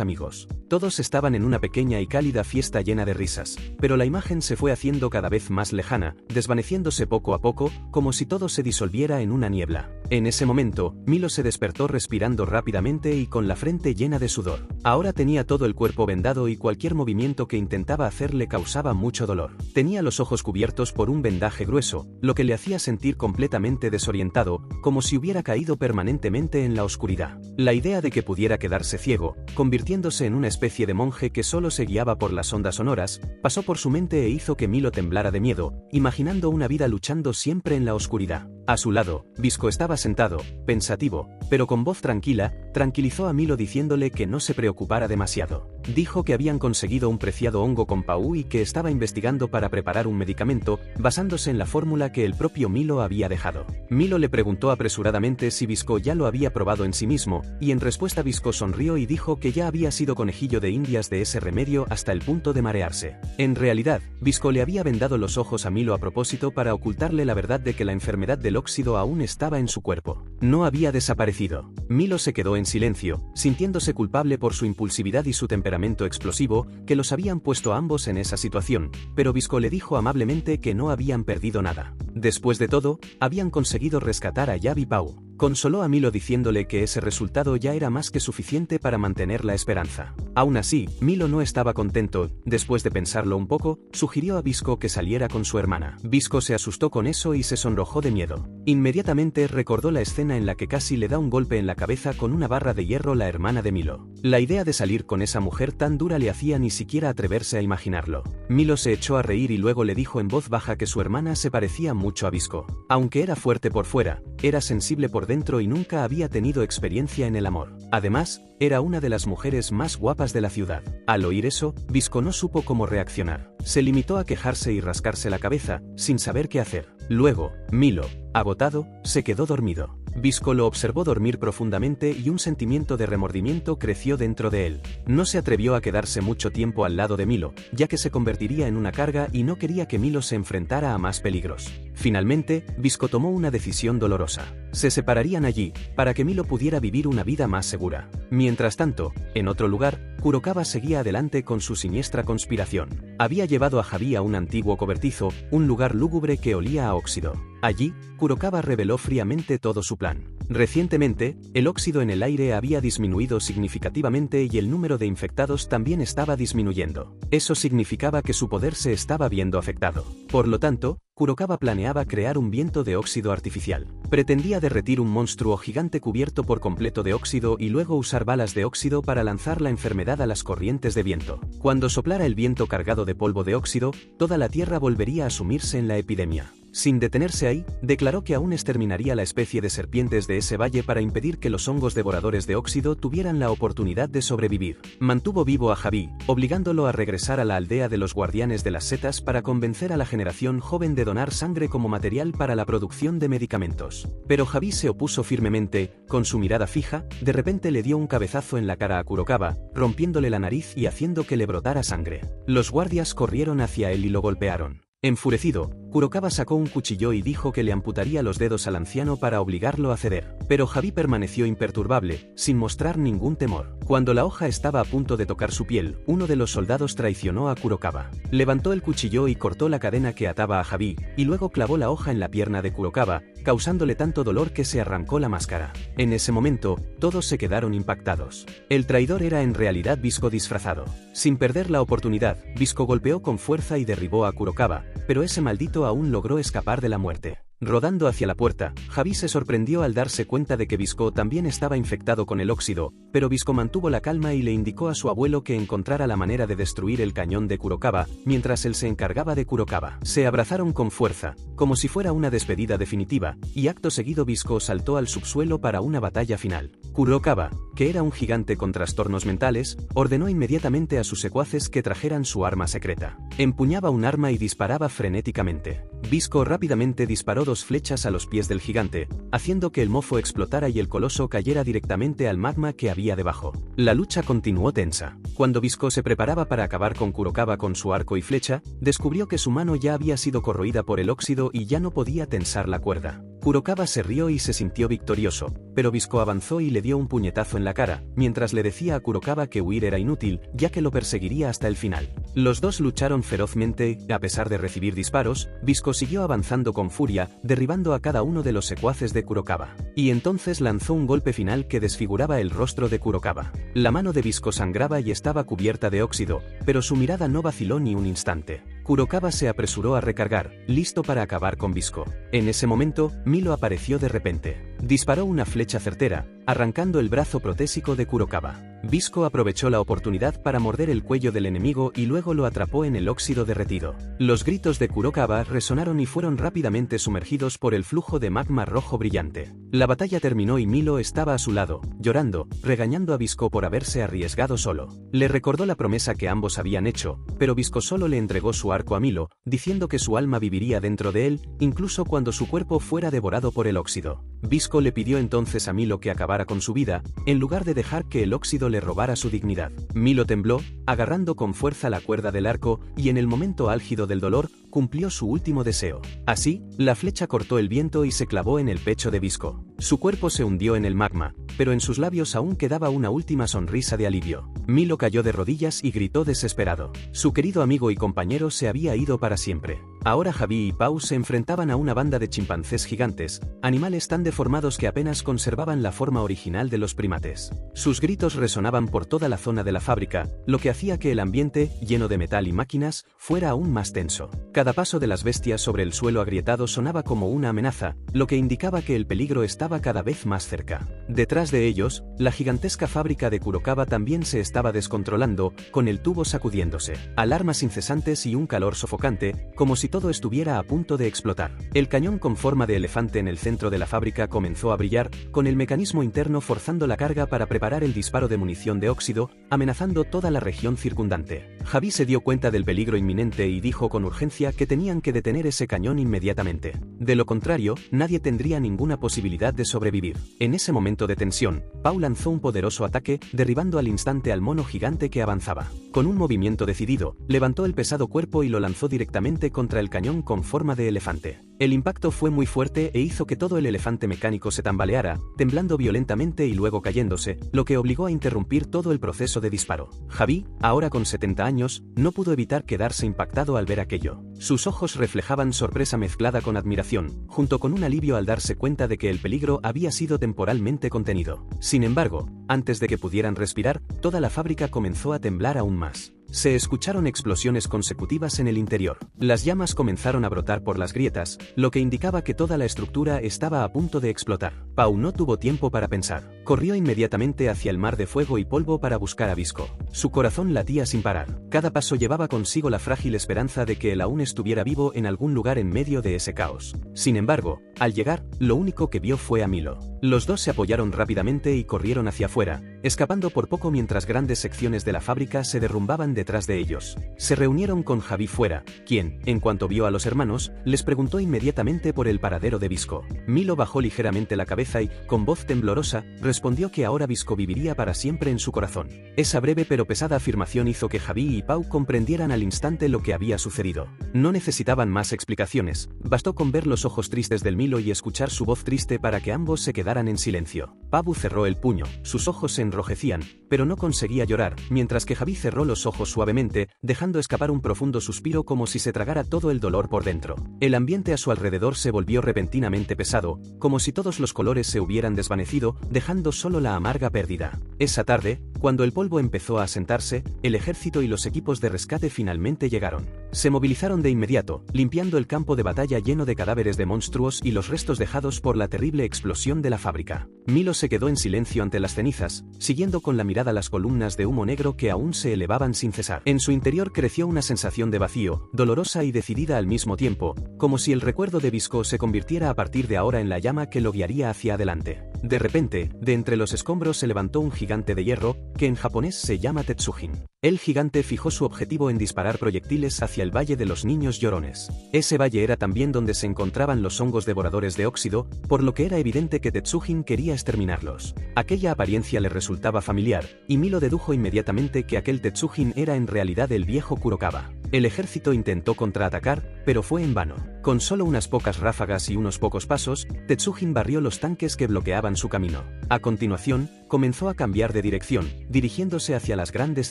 amigos. Todos estaban en una pequeña y cálida fiesta llena de risas, pero la imagen se fue haciendo cada vez más lejana, desvaneciéndose poco a poco, como si todo se disolviera en una niebla. En ese momento, Milo se despertó respirando rápidamente y con la frente llena de sudor. Ahora tenía todo el cuerpo vendado y cualquier movimiento que intentaba hacer le causaba mucho dolor. Tenía los ojos cubiertos por un vendaje grueso, lo que le hacía sentir completamente desorientado, como si hubiera caído permanentemente en la oscuridad. La idea de que pudiera quedarse ciego, convirtiéndose en una especie de monje que solo se guiaba por las ondas sonoras, pasó por su mente e hizo que Milo temblara de miedo, imaginando una vida luchando siempre en la oscuridad. A su lado, Bisco estaba sentado, pensativo, pero con voz tranquila, tranquilizó a Milo diciéndole que no se preocupara demasiado. Dijo que habían conseguido un preciado hongo con Pau y que estaba investigando para preparar un medicamento, basándose en la fórmula que el propio Milo había dejado. Milo le preguntó apresuradamente si Bisco ya lo había probado en sí mismo, y en respuesta Bisco sonrió y dijo que ya había sido conejillo de indias de ese remedio hasta el punto de marearse. En realidad, Bisco le había vendado los ojos a Milo a propósito para ocultarle la verdad de que la enfermedad del óxido aún estaba en su cuerpo. No había desaparecido. Milo se quedó en silencio, sintiéndose culpable por su impulsividad y su temperamento explosivo, que los habían puesto a ambos en esa situación, pero Bisco le dijo amablemente que no habían perdido nada. Después de todo, habían conseguido rescatar a Yavi Pau. Consoló a Milo diciéndole que ese resultado ya era más que suficiente para mantener la esperanza. Aún así, Milo no estaba contento. Después de pensarlo un poco, sugirió a Bisco que saliera con su hermana. Bisco se asustó con eso y se sonrojó de miedo. Inmediatamente recordó la escena en la que casi le da un golpe en la cabeza con una barra de hierro la hermana de Milo. La idea de salir con esa mujer tan dura le hacía ni siquiera atreverse a imaginarlo. Milo se echó a reír y luego le dijo en voz baja que su hermana se parecía mucho a Bisco. Aunque era fuerte por fuera, era sensible por dentro y nunca había tenido experiencia en el amor. Además, era una de las mujeres más guapas de la ciudad. Al oír eso, Bisco no supo cómo reaccionar. Se limitó a quejarse y rascarse la cabeza, sin saber qué hacer. Luego, Milo, agotado, se quedó dormido. Bisco lo observó dormir profundamente y un sentimiento de remordimiento creció dentro de él. No se atrevió a quedarse mucho tiempo al lado de Milo, ya que se convertiría en una carga y no quería que Milo se enfrentara a más peligros. Finalmente, Bisco tomó una decisión dolorosa. Se separarían allí, para que Milo pudiera vivir una vida más segura. Mientras tanto, en otro lugar, Kurokawa seguía adelante con su siniestra conspiración. Había llevado a Javi a un antiguo cobertizo, un lugar lúgubre que olía a óxido. Allí, Kurokawa reveló fríamente todo su plan. Recientemente, el óxido en el aire había disminuido significativamente y el número de infectados también estaba disminuyendo. Eso significaba que su poder se estaba viendo afectado. Por lo tanto, Kurokawa planeaba crear un viento de óxido artificial. Pretendía derretir un monstruo gigante cubierto por completo de óxido y luego usar balas de óxido para lanzar la enfermedad a las corrientes de viento. Cuando soplara el viento cargado de polvo de óxido, toda la Tierra volvería a sumirse en la epidemia. Sin detenerse ahí, declaró que aún exterminaría la especie de serpientes de ese valle para impedir que los hongos devoradores de óxido tuvieran la oportunidad de sobrevivir. Mantuvo vivo a Javi, obligándolo a regresar a la aldea de los guardianes de las setas para convencer a la generación joven de donar sangre como material para la producción de medicamentos. Pero Javi se opuso firmemente, con su mirada fija, de repente le dio un cabezazo en la cara a Kurokawa, rompiéndole la nariz y haciendo que le brotara sangre. Los guardias corrieron hacia él y lo golpearon. Enfurecido, Kurokawa sacó un cuchillo y dijo que le amputaría los dedos al anciano para obligarlo a ceder. Pero Javi permaneció imperturbable, sin mostrar ningún temor. Cuando la hoja estaba a punto de tocar su piel, uno de los soldados traicionó a Kurokawa. Levantó el cuchillo y cortó la cadena que ataba a Javi, y luego clavó la hoja en la pierna de Kurokawa, causándole tanto dolor que se arrancó la máscara. En ese momento, todos se quedaron impactados. El traidor era en realidad Bisco disfrazado. Sin perder la oportunidad, Bisco golpeó con fuerza y derribó a Kurokawa, pero ese maldito aún logró escapar de la muerte. Rodando hacia la puerta, Javi se sorprendió al darse cuenta de que Bisco también estaba infectado con el óxido, pero Bisco mantuvo la calma y le indicó a su abuelo que encontrara la manera de destruir el cañón de Kurokawa, mientras él se encargaba de Kurokawa. Se abrazaron con fuerza, como si fuera una despedida definitiva, y acto seguido Bisco saltó al subsuelo para una batalla final. Kurokawa, que era un gigante con trastornos mentales, ordenó inmediatamente a sus secuaces que trajeran su arma secreta. Empuñaba un arma y disparaba frenéticamente. Bisco rápidamente disparó 2 flechas a los pies del gigante, haciendo que el mofo explotara y el coloso cayera directamente al magma que había debajo. La lucha continuó tensa. Cuando Bisco se preparaba para acabar con Kurokawa con su arco y flecha, descubrió que su mano ya había sido corroída por el óxido y ya no podía tensar la cuerda. Kurokawa se rió y se sintió victorioso, pero Bisco avanzó y le dio un puñetazo en la cara, mientras le decía a Kurokawa que huir era inútil, ya que lo perseguiría hasta el final. Los dos lucharon ferozmente, a pesar de recibir disparos, Bisco siguió avanzando con furia, derribando a cada uno de los secuaces de Kurokawa. Y entonces lanzó un golpe final que desfiguraba el rostro de Kurokawa. La mano de Bisco sangraba y estaba cubierta de óxido, pero su mirada no vaciló ni un instante. Kurokawa se apresuró a recargar, listo para acabar con Bisco. En ese momento, Milo apareció de repente. Disparó una flecha certera, arrancando el brazo protésico de Kurokawa. Bisco aprovechó la oportunidad para morder el cuello del enemigo y luego lo atrapó en el óxido derretido. Los gritos de Kurokawa resonaron y fueron rápidamente sumergidos por el flujo de magma rojo brillante. La batalla terminó y Milo estaba a su lado, llorando, regañando a Bisco por haberse arriesgado solo. Le recordó la promesa que ambos habían hecho, pero Bisco solo le entregó su arco a Milo, diciendo que su alma viviría dentro de él, incluso cuando su cuerpo fuera devorado por el óxido. Bisco le pidió entonces a Milo que acabara con su vida, en lugar de dejar que el óxido le robara su dignidad. Milo tembló, agarrando con fuerza la cuerda del arco, y en el momento álgido del dolor, cumplió su último deseo. Así, la flecha cortó el viento y se clavó en el pecho de Bisco. Su cuerpo se hundió en el magma, pero en sus labios aún quedaba una última sonrisa de alivio. Milo cayó de rodillas y gritó desesperado. Su querido amigo y compañero se había ido para siempre. Ahora Javi y Pau se enfrentaban a una banda de chimpancés gigantes, animales tan deformados que apenas conservaban la forma original de los primates. Sus gritos resonaban por toda la zona de la fábrica, lo que hacía que el ambiente, lleno de metal y máquinas, fuera aún más tenso. Cada paso de las bestias sobre el suelo agrietado sonaba como una amenaza, lo que indicaba que el peligro estaba cada vez más cerca. Detrás de ellos, la gigantesca fábrica de Kurokawa también se estaba descontrolando, con el tubo sacudiéndose. Alarmas incesantes y un calor sofocante, como si todo estuviera a punto de explotar. El cañón con forma de elefante en el centro de la fábrica comenzó a brillar, con el mecanismo interno forzando la carga para preparar el disparo de munición de óxido, amenazando toda la región circundante. Javi se dio cuenta del peligro inminente y dijo con urgencia que tenían que detener ese cañón inmediatamente. De lo contrario, nadie tendría ninguna posibilidad de sobrevivir. En ese momento de tensión, Pau lanzó un poderoso ataque, derribando al instante al mono gigante que avanzaba. Con un movimiento decidido, levantó el pesado cuerpo y lo lanzó directamente contra el cañón con forma de elefante. El impacto fue muy fuerte e hizo que todo el elefante mecánico se tambaleara, temblando violentamente y luego cayéndose, lo que obligó a interrumpir todo el proceso de disparo. Javi, ahora con 70 años, no pudo evitar quedarse impactado al ver aquello. Sus ojos reflejaban sorpresa mezclada con admiración, junto con un alivio al darse cuenta de que el peligro había sido temporalmente contenido. Sin embargo, antes de que pudieran respirar, toda la fábrica comenzó a temblar aún más. Se escucharon explosiones consecutivas en el interior. Las llamas comenzaron a brotar por las grietas, lo que indicaba que toda la estructura estaba a punto de explotar. Pau no tuvo tiempo para pensar. Corrió inmediatamente hacia el mar de fuego y polvo para buscar a Visco. Su corazón latía sin parar. Cada paso llevaba consigo la frágil esperanza de que él aún estuviera vivo en algún lugar en medio de ese caos. Sin embargo, al llegar, lo único que vio fue a Milo. Los dos se apoyaron rápidamente y corrieron hacia afuera, escapando por poco mientras grandes secciones de la fábrica se derrumbaban detrás de ellos. Se reunieron con Javi fuera, quien, en cuanto vio a los hermanos, les preguntó inmediatamente por el paradero de Visco. Milo bajó ligeramente la cabeza y, con voz temblorosa, respondió que ahora Visco viviría para siempre en su corazón. Esa breve pero pesada afirmación hizo que Javi y Pau comprendieran al instante lo que había sucedido. No necesitaban más explicaciones, bastó con ver los ojos tristes del Milo y escuchar su voz triste para que ambos se quedaran en silencio. Pau cerró el puño, sus ojos se enrojecían, pero no conseguía llorar, mientras que Javi cerró los ojos suavemente, dejando escapar un profundo suspiro como si se tragara todo el dolor por dentro. El ambiente a su alrededor se volvió repentinamente pesado, como si todos los colores se hubieran desvanecido, dejando solo la amarga pérdida. Esa tarde, cuando el polvo empezó a asentarse, el ejército y los equipos de rescate finalmente llegaron. Se movilizaron de inmediato, limpiando el campo de batalla lleno de cadáveres de monstruos y los restos dejados por la terrible explosión de la fábrica. Milo se quedó en silencio ante las cenizas, siguiendo con la mirada las columnas de humo negro que aún se elevaban sin cesar. En su interior creció una sensación de vacío, dolorosa y decidida al mismo tiempo, como si el recuerdo de Visco se convirtiera a partir de ahora en la llama que lo guiaría hacia adelante. De repente, de entre los escombros se levantó un gigante de hierro, que en japonés se llama Tetsujin. El gigante fijó su objetivo en disparar proyectiles hacia el Valle de los Niños Llorones. Ese valle era también donde se encontraban los hongos devoradores de óxido, por lo que era evidente que Tetsujin quería exterminarlos. Aquella apariencia le resultaba familiar, y Milo dedujo inmediatamente que aquel Tetsujin era en realidad el viejo Kurokawa. El ejército intentó contraatacar, pero fue en vano. Con solo unas pocas ráfagas y unos pocos pasos, Tetsujin barrió los tanques que bloqueaban su camino. A continuación, comenzó a cambiar de dirección, dirigiéndose hacia las grandes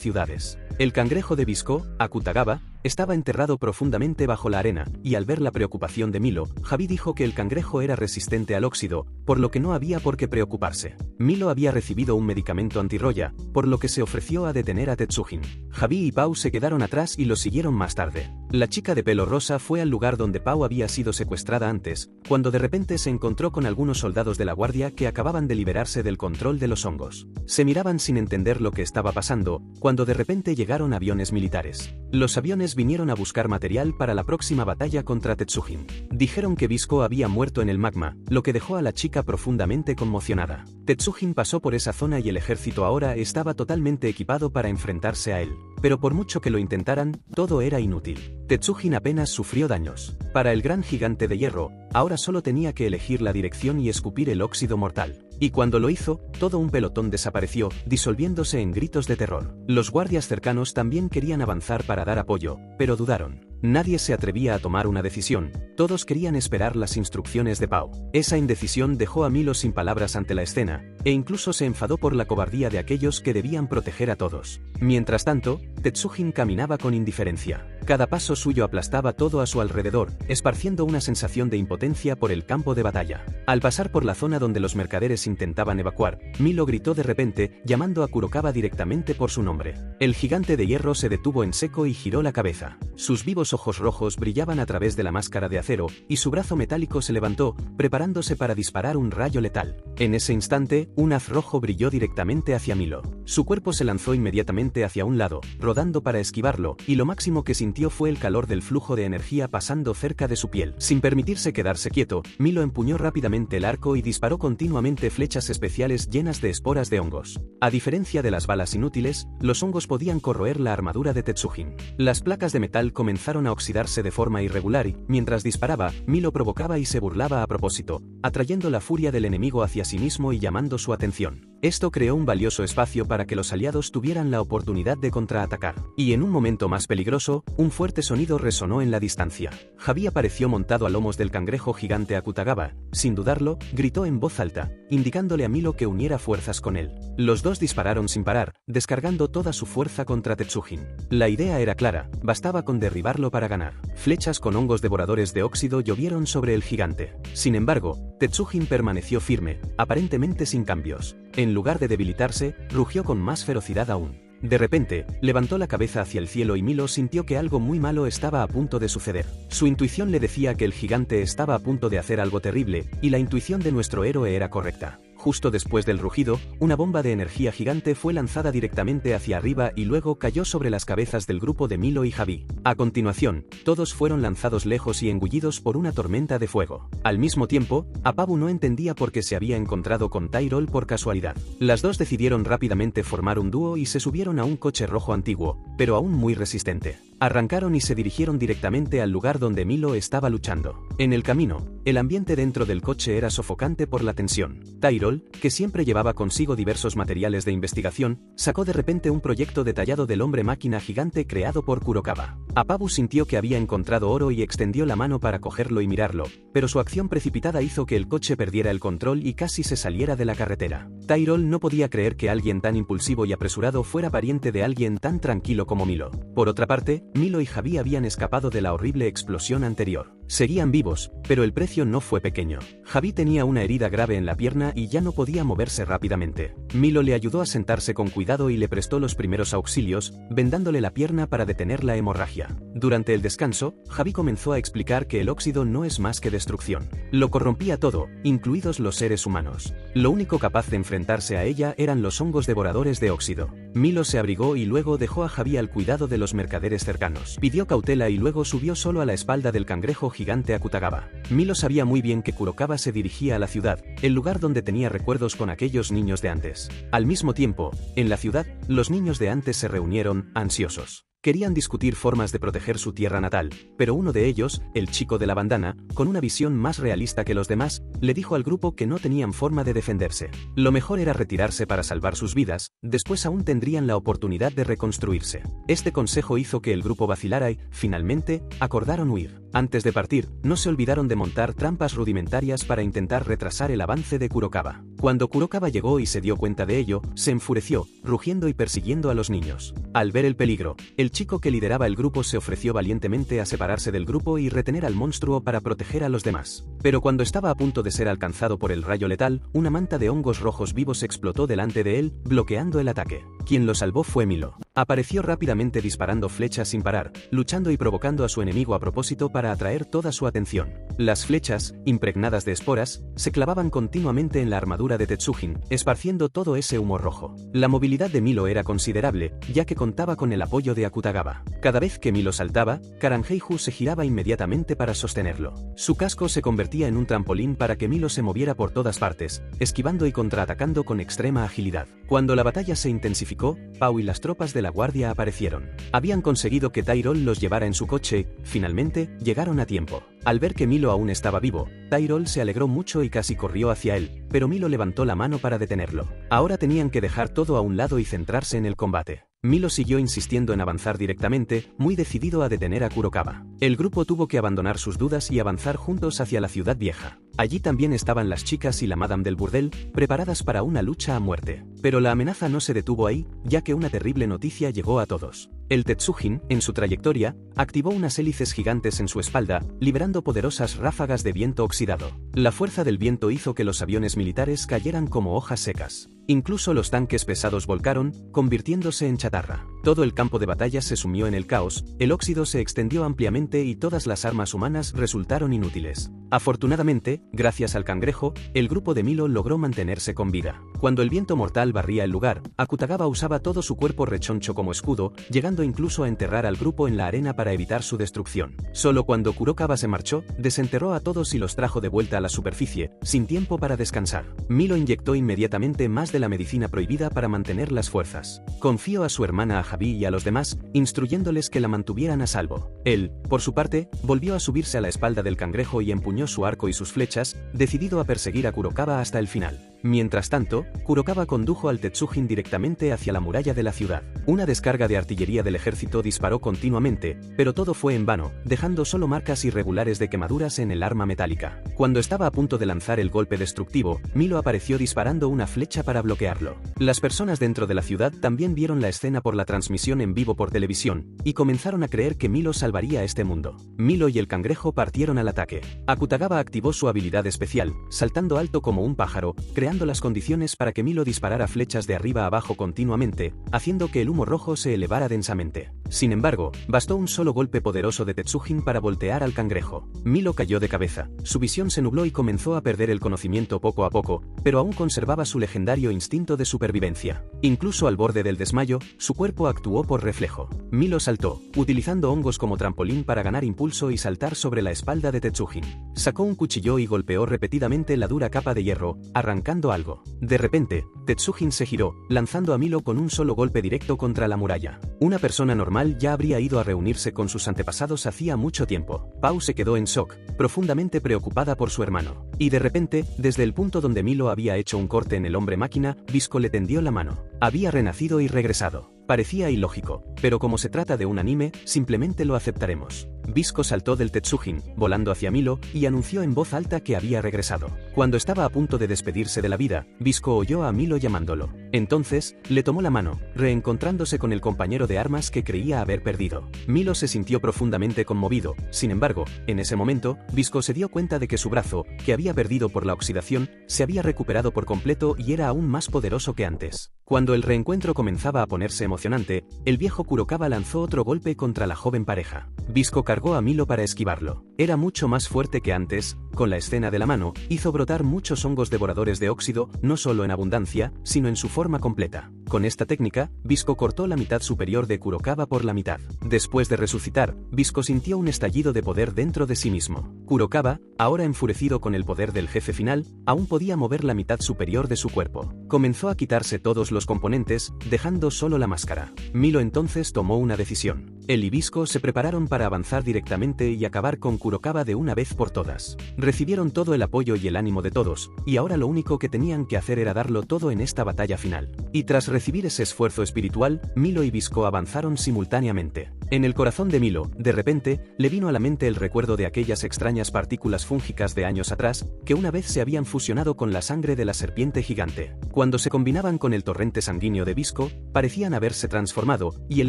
ciudades. El cangrejo de Visco, Akutagawa, estaba enterrado profundamente bajo la arena, y al ver la preocupación de Milo, Javi dijo que el cangrejo era resistente al óxido, por lo que no había por qué preocuparse. Milo había recibido un medicamento antirroya, por lo que se ofreció a detener a Tetsujin. Javi y Pau se quedaron atrás y lo siguieron más tarde. La chica de pelo rosa fue al lugar donde Pau había sido secuestrada antes, cuando de repente se encontró con algunos soldados de la guardia que acababan de liberarse del control de los hongos. Se miraban sin entender lo que estaba pasando, cuando de repente llegaron aviones militares. Los aviones vinieron a buscar material para la próxima batalla contra Tetsujin. Dijeron que Visco había muerto en el magma, lo que dejó a la chica profundamente conmocionada. Tetsujin pasó por esa zona y el ejército ahora estaba totalmente equipado para enfrentarse a él. Pero por mucho que lo intentaran, todo era inútil. Tetsujin apenas sufrió daños. Para el gran gigante de hierro, ahora solo tenía que elegir la dirección y escupir el óxido mortal. Y cuando lo hizo, todo un pelotón desapareció, disolviéndose en gritos de terror. Los guardias cercanos también querían avanzar para dar apoyo, pero dudaron. Nadie se atrevía a tomar una decisión, todos querían esperar las instrucciones de Pau. Esa indecisión dejó a Milo sin palabras ante la escena, e incluso se enfadó por la cobardía de aquellos que debían proteger a todos. Mientras tanto, Tetsujin caminaba con indiferencia. Cada paso suyo aplastaba todo a su alrededor, esparciendo una sensación de impotencia por el campo de batalla. Al pasar por la zona donde los mercaderes intentaban evacuar, Milo gritó de repente, llamando a Kurokawa directamente por su nombre. El gigante de hierro se detuvo en seco y giró la cabeza. Sus vivos ojos rojos brillaban a través de la máscara de acero, y su brazo metálico se levantó, preparándose para disparar un rayo letal. En ese instante, un haz rojo brilló directamente hacia Milo. Su cuerpo se lanzó inmediatamente hacia un lado, rodando para esquivarlo, y lo máximo que sintió fue el calor del flujo de energía pasando cerca de su piel. Sin permitirse quedarse quieto, Milo empuñó rápidamente el arco y disparó continuamente flechas especiales llenas de esporas de hongos. A diferencia de las balas inútiles, los hongos podían corroer la armadura de Tetsujin. Las placas de metal comenzaron a oxidarse de forma irregular y, mientras disparaba, Milo provocaba y se burlaba a propósito, atrayendo la furia del enemigo hacia sí mismo y llamando su atención. Esto creó un valioso espacio para que los aliados tuvieran la oportunidad de contraatacar. Y en un momento más peligroso, un fuerte sonido resonó en la distancia. Javi apareció montado a lomos del cangrejo gigante Akutagawa. Sin dudarlo, gritó en voz alta, indicándole a Milo que uniera fuerzas con él. Los dos dispararon sin parar, descargando toda su fuerza contra Tetsujin. La idea era clara, bastaba con derribarlo para ganar. Flechas con hongos devoradores de óxido llovieron sobre el gigante. Sin embargo, Tetsujin permaneció firme, aparentemente sin cambios. En lugar de debilitarse, rugió con más ferocidad aún. De repente, levantó la cabeza hacia el cielo y Milo sintió que algo muy malo estaba a punto de suceder. Su intuición le decía que el gigante estaba a punto de hacer algo terrible, y la intuición de nuestro héroe era correcta. Justo después del rugido, una bomba de energía gigante fue lanzada directamente hacia arriba y luego cayó sobre las cabezas del grupo de Milo y Javi. A continuación, todos fueron lanzados lejos y engullidos por una tormenta de fuego. Al mismo tiempo, Apabu no entendía por qué se había encontrado con Tyrol por casualidad. Las dos decidieron rápidamente formar un dúo y se subieron a un coche rojo antiguo, pero aún muy resistente. Arrancaron y se dirigieron directamente al lugar donde Milo estaba luchando. En el camino, el ambiente dentro del coche era sofocante por la tensión. Tyrol, que siempre llevaba consigo diversos materiales de investigación, sacó de repente un proyecto detallado del hombre máquina gigante creado por Kurokawa. Apabu sintió que había encontrado oro y extendió la mano para cogerlo y mirarlo, pero su acción precipitada hizo que el coche perdiera el control y casi se saliera de la carretera. Tyrol no podía creer que alguien tan impulsivo y apresurado fuera pariente de alguien tan tranquilo como Milo. Por otra parte, Milo y Javi habían escapado de la horrible explosión anterior. Seguían vivos, pero el precio no fue pequeño. Javi tenía una herida grave en la pierna y ya no podía moverse rápidamente. Milo le ayudó a sentarse con cuidado y le prestó los primeros auxilios, vendándole la pierna para detener la hemorragia. Durante el descanso, Javi comenzó a explicar que el óxido no es más que destrucción. Lo corrompía todo, incluidos los seres humanos. Lo único capaz de enfrentarse a ella eran los hongos devoradores de óxido. Milo se abrigó y luego dejó a Javi al cuidado de los mercaderes cercanos. Pidió cautela y luego subió solo a la espalda del cangrejo gigante Akutagawa. Milo sabía muy bien que Kurokawa se dirigía a la ciudad, el lugar donde tenía recuerdos con aquellos niños de antes. Al mismo tiempo, en la ciudad, los niños de antes se reunieron, ansiosos. Querían discutir formas de proteger su tierra natal, pero uno de ellos, el chico de la bandana, con una visión más realista que los demás, le dijo al grupo que no tenían forma de defenderse. Lo mejor era retirarse para salvar sus vidas, después aún tendrían la oportunidad de reconstruirse. Este consejo hizo que el grupo vacilara y, finalmente, acordaron huir. Antes de partir, no se olvidaron de montar trampas rudimentarias para intentar retrasar el avance de Kurokawa. Cuando Kurokawa llegó y se dio cuenta de ello, se enfureció, rugiendo y persiguiendo a los niños. Al ver el peligro, el chico que lideraba el grupo se ofreció valientemente a separarse del grupo y retener al monstruo para proteger a los demás. Pero cuando estaba a punto de ser alcanzado por el rayo letal, una manta de hongos rojos vivos explotó delante de él, bloqueando el ataque. Quien lo salvó fue Milo. Apareció rápidamente disparando flechas sin parar, luchando y provocando a su enemigo a propósito para atraer toda su atención. Las flechas, impregnadas de esporas, se clavaban continuamente en la armadura de Tetsujin, esparciendo todo ese humo rojo. La movilidad de Milo era considerable, ya que contaba con el apoyo de Akutagawa. Cada vez que Milo saltaba, Karanheihu se giraba inmediatamente para sostenerlo. Su casco se convertía en un trampolín para que Milo se moviera por todas partes, esquivando y contraatacando con extrema agilidad. Cuando la batalla se intensificó, Pau y las tropas de la guardia aparecieron. Habían conseguido que Tyrol los llevara en su coche, finalmente, llegaron a tiempo. Al ver que Milo aún estaba vivo, Tyrol se alegró mucho y casi corrió hacia él, pero Milo levantó la mano para detenerlo. Ahora tenían que dejar todo a un lado y centrarse en el combate. Milo siguió insistiendo en avanzar directamente, muy decidido a detener a Kurokawa. El grupo tuvo que abandonar sus dudas y avanzar juntos hacia la ciudad vieja. Allí también estaban las chicas y la madame del burdel, preparadas para una lucha a muerte. Pero la amenaza no se detuvo ahí, ya que una terrible noticia llegó a todos. El Tetsujin, en su trayectoria, activó unas hélices gigantes en su espalda, liberando poderosas ráfagas de viento oxidado. La fuerza del viento hizo que los aviones militares cayeran como hojas secas. Incluso los tanques pesados volcaron, convirtiéndose en chatarra. Todo el campo de batalla se sumió en el caos, el óxido se extendió ampliamente y todas las armas humanas resultaron inútiles. Afortunadamente, gracias al cangrejo, el grupo de Milo logró mantenerse con vida. Cuando el viento mortal barría el lugar, Akutagawa usaba todo su cuerpo rechoncho como escudo, llegando incluso a enterrar al grupo en la arena para evitar su destrucción. Solo cuando Kurokawa se marchó, desenterró a todos y los trajo de vuelta a la superficie, sin tiempo para descansar. Milo inyectó inmediatamente más de la medicina prohibida para mantener las fuerzas. Confió a su hermana a Javi y a los demás, instruyéndoles que la mantuvieran a salvo. Él, por su parte, volvió a subirse a la espalda del cangrejo y empuñó su arco y sus flechas, decidido a perseguir a Kurokawa hasta el final. Mientras tanto, Kurokawa condujo al Tetsujin directamente hacia la muralla de la ciudad. Una descarga de artillería del ejército disparó continuamente, pero todo fue en vano, dejando solo marcas irregulares de quemaduras en el arma metálica. Cuando estaba a punto de lanzar el golpe destructivo, Milo apareció disparando una flecha para bloquearlo. Las personas dentro de la ciudad también vieron la escena por la transmisión en vivo por televisión, y comenzaron a creer que Milo salvaría este mundo. Milo y el cangrejo partieron al ataque. Akutagawa activó su habilidad especial, saltando alto como un pájaro, creando las condiciones para que Milo disparara flechas de arriba a abajo continuamente, haciendo que el humo rojo se elevara densamente. Sin embargo, bastó un solo golpe poderoso de Tetsujin para voltear al cangrejo. Milo cayó de cabeza, su visión se nubló y comenzó a perder el conocimiento poco a poco, pero aún conservaba su legendario instinto de supervivencia. Incluso al borde del desmayo, su cuerpo actuó por reflejo. Milo saltó, utilizando hongos como trampolín para ganar impulso y saltar sobre la espalda de Tetsujin. Sacó un cuchillo y golpeó repetidamente la dura capa de hierro, arrancando algo. De repente, Tetsujin se giró, lanzando a Milo con un solo golpe directo contra la muralla. Una persona normal ya habría ido a reunirse con sus antepasados hacía mucho tiempo. Pau se quedó en shock, profundamente preocupada por su hermano. Y de repente, desde el punto donde Milo había hecho un corte en el hombre máquina, Visco le tendió la mano. Había renacido y regresado. Parecía ilógico, pero como se trata de un anime, simplemente lo aceptaremos. Visco saltó del Tetsujin, volando hacia Milo, y anunció en voz alta que había regresado. Cuando estaba a punto de despedirse de la vida, Visco oyó a Milo llamándolo. Entonces, le tomó la mano, reencontrándose con el compañero de armas que creía haber perdido. Milo se sintió profundamente conmovido, sin embargo, en ese momento, Visco se dio cuenta de que su brazo, que había perdido por la oxidación, se había recuperado por completo y era aún más poderoso que antes. Cuando el reencuentro comenzaba a ponerse emocionante, el viejo Kurokawa lanzó otro golpe contra la joven pareja. Visco cargó a Milo para esquivarlo. Era mucho más fuerte que antes, con la escena de la mano, hizo brotar muchos hongos devoradores de óxido, no solo en abundancia, sino en su forma completa. Con esta técnica, Visco cortó la mitad superior de Kurokawa por la mitad. Después de resucitar, Visco sintió un estallido de poder dentro de sí mismo. Kurokawa, ahora enfurecido con el poder del jefe final, aún podía mover la mitad superior de su cuerpo. Comenzó a quitarse todos los componentes, dejando solo la máscara. Milo entonces tomó una decisión. Él y Visco se prepararon para avanzar directamente y acabar con Kurokawa de una vez por todas. Recibieron todo el apoyo y el ánimo de todos, y ahora lo único que tenían que hacer era darlo todo en esta batalla final. Y tras recibir ese esfuerzo espiritual, Milo y Visco avanzaron simultáneamente. En el corazón de Milo, de repente, le vino a la mente el recuerdo de aquellas extrañas partículas fúngicas de años atrás, que una vez se habían fusionado con la sangre de la serpiente gigante. Cuando se combinaban con el torrente sanguíneo de Visco, parecían haberse transformado, y el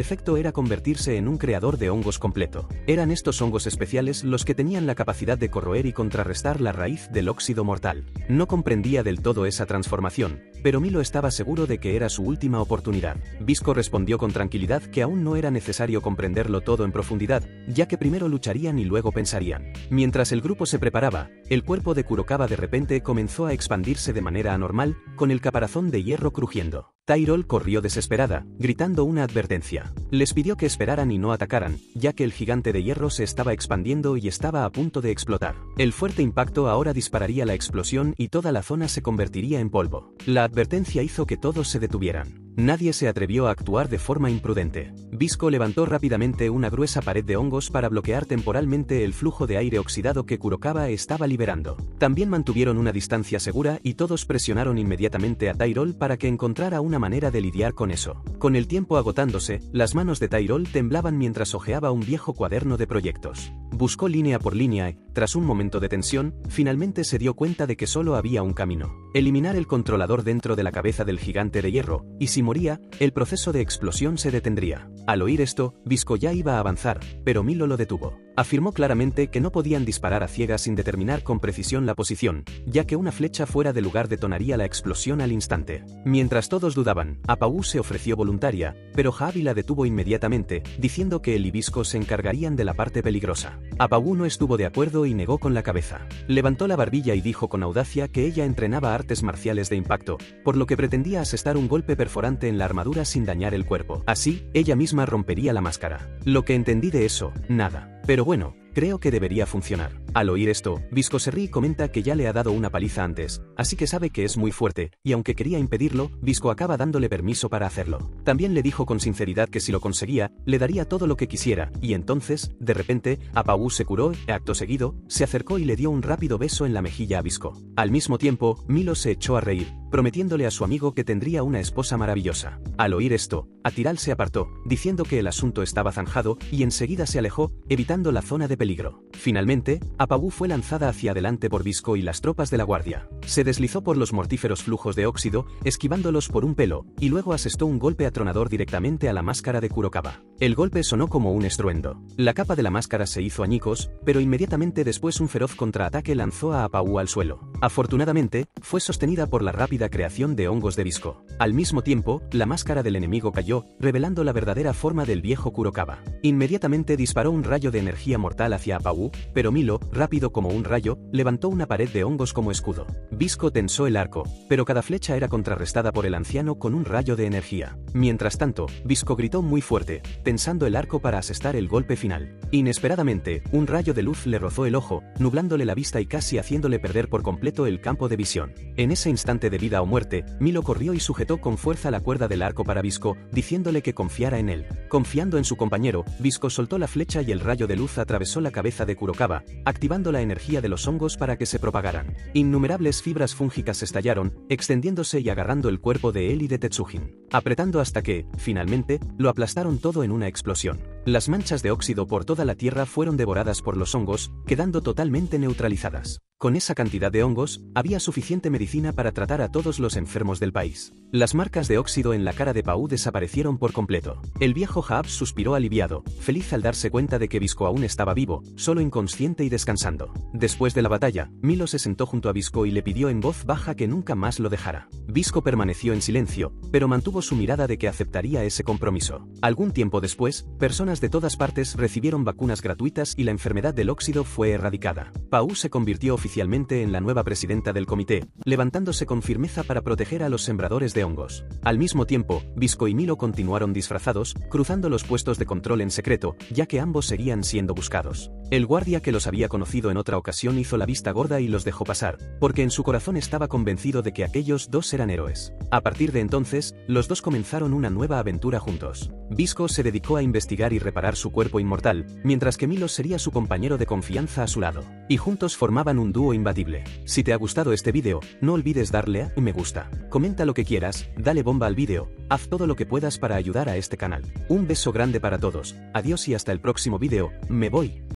efecto era convertirse en un creador de hongos completo. Eran estos hongos especiales los que tenían la capacidad de corroer y contrarrestar la raíz del óxido mortal. No comprendía del todo esa transformación, pero Milo estaba seguro de que era su última oportunidad. Visco respondió con tranquilidad que aún no era necesario comprenderlo todo en profundidad, ya que primero lucharían y luego pensarían. Mientras el grupo se preparaba, el cuerpo de Kurokawa de repente comenzó a expandirse de manera anormal, con el caparazón de hierro crujiendo. Tyrol corrió desesperada, gritando una advertencia. Les pidió que esperaran y no atacaran, ya que el gigante de hierro se estaba expandiendo y estaba a punto de explotar. El fuerte impacto ahora dispararía la explosión y toda la zona se convertiría en polvo. La advertencia hizo que todos se detuvieran. Nadie se atrevió a actuar de forma imprudente. Visco levantó rápidamente una gruesa pared de hongos para bloquear temporalmente el flujo de aire oxidado que Kurokawa estaba liberando. También mantuvieron una distancia segura y todos presionaron inmediatamente a Tyrol para que encontrara una manera de lidiar con eso. Con el tiempo agotándose, las manos de Tyrol temblaban mientras hojeaba un viejo cuaderno de proyectos. Buscó línea por línea y, tras un momento de tensión, finalmente se dio cuenta de que solo había un camino: eliminar el controlador dentro de la cabeza del gigante de hierro, y si moría, el proceso de explosión se detendría. Al oír esto, Visco ya iba a avanzar, pero Milo lo detuvo. Afirmó claramente que no podían disparar a ciegas sin determinar con precisión la posición, ya que una flecha fuera de lugar detonaría la explosión al instante. Mientras todos dudaban, Apaú se ofreció voluntaria, pero Javi la detuvo inmediatamente, diciendo que él y Visco se encargarían de la parte peligrosa. Apaú no estuvo de acuerdo y negó con la cabeza. Levantó la barbilla y dijo con audacia que ella entrenaba artes marciales de impacto, por lo que pretendía asestar un golpe perforante en la armadura sin dañar el cuerpo. Así, ella misma rompería la máscara. Lo que entendí de eso, nada. Pero bueno, creo que debería funcionar. Al oír esto, Visco se ríe y comenta que ya le ha dado una paliza antes, así que sabe que es muy fuerte, y aunque quería impedirlo, Visco acaba dándole permiso para hacerlo. También le dijo con sinceridad que si lo conseguía, le daría todo lo que quisiera, y entonces, de repente, Apaú se curó y, acto seguido, se acercó y le dio un rápido beso en la mejilla a Visco. Al mismo tiempo, Milo se echó a reír, prometiéndole a su amigo que tendría una esposa maravillosa. Al oír esto, Atiral se apartó, diciendo que el asunto estaba zanjado, y enseguida se alejó, evitando la zona de peligro. Finalmente, Apaú fue lanzada hacia adelante por Visco y las tropas de la guardia. Se deslizó por los mortíferos flujos de óxido, esquivándolos por un pelo, y luego asestó un golpe atronador directamente a la máscara de Kurokawa. El golpe sonó como un estruendo. La capa de la máscara se hizo añicos, pero inmediatamente después un feroz contraataque lanzó a Apaú al suelo. Afortunadamente, fue sostenida por la rápida creación de hongos de Visco. Al mismo tiempo, la máscara del enemigo cayó, revelando la verdadera forma del viejo Kurokawa. Inmediatamente disparó un rayo de energía mortal hacia Apaú, pero Milo, rápido como un rayo, levantó una pared de hongos como escudo. Visco tensó el arco, pero cada flecha era contrarrestada por el anciano con un rayo de energía. Mientras tanto, Visco gritó muy fuerte, tensando el arco para asestar el golpe final. Inesperadamente, un rayo de luz le rozó el ojo, nublándole la vista y casi haciéndole perder por completo el campo de visión. En ese instante de vida o muerte, Milo corrió y sujetó con fuerza la cuerda del arco para Visco, diciéndole que confiara en él. Confiando en su compañero, Visco soltó la flecha y el rayo de luz atravesó la cabeza de Kurokawa, activando la energía de los hongos para que se propagaran. Innumerables fibras fúngicas estallaron, extendiéndose y agarrando el cuerpo de él y de Tetsujin, apretando hasta que, finalmente, lo aplastaron todo en una explosión. Las manchas de óxido por toda la Tierra fueron devoradas por los hongos, quedando totalmente neutralizadas. Con esa cantidad de hongos, había suficiente medicina para tratar a todos los enfermos del país. Las marcas de óxido en la cara de Apaú desaparecieron por completo. El viejo Jaab suspiró aliviado, feliz al darse cuenta de que Visco aún estaba vivo, solo inconsciente y descansando. Después de la batalla, Milo se sentó junto a Visco y le pidió en voz baja que nunca más lo dejara. Visco permaneció en silencio, pero mantuvo su mirada de que aceptaría ese compromiso. Algún tiempo después, personas de todas partes recibieron vacunas gratuitas y la enfermedad del óxido fue erradicada. Apaú se convirtió oficialmente en la nueva presidenta del comité, levantándose con firmeza para proteger a los sembradores de hongos. Al mismo tiempo, Visco y Milo continuaron disfrazados, cruzando los puestos de control en secreto, ya que ambos seguían siendo buscados. El guardia que los había conocido en otra ocasión hizo la vista gorda y los dejó pasar, porque en su corazón estaba convencido de que aquellos dos eran héroes. A partir de entonces, los dos comenzaron una nueva aventura juntos. Visco se dedicó a investigar y reparar su cuerpo inmortal, mientras que Milo sería su compañero de confianza a su lado. Y juntos formaban un dúo imbatible. Si te ha gustado este vídeo, no olvides darle a me gusta. Comenta lo que quieras, dale bomba al vídeo, haz todo lo que puedas para ayudar a este canal. Un beso grande para todos, adiós y hasta el próximo vídeo, me voy.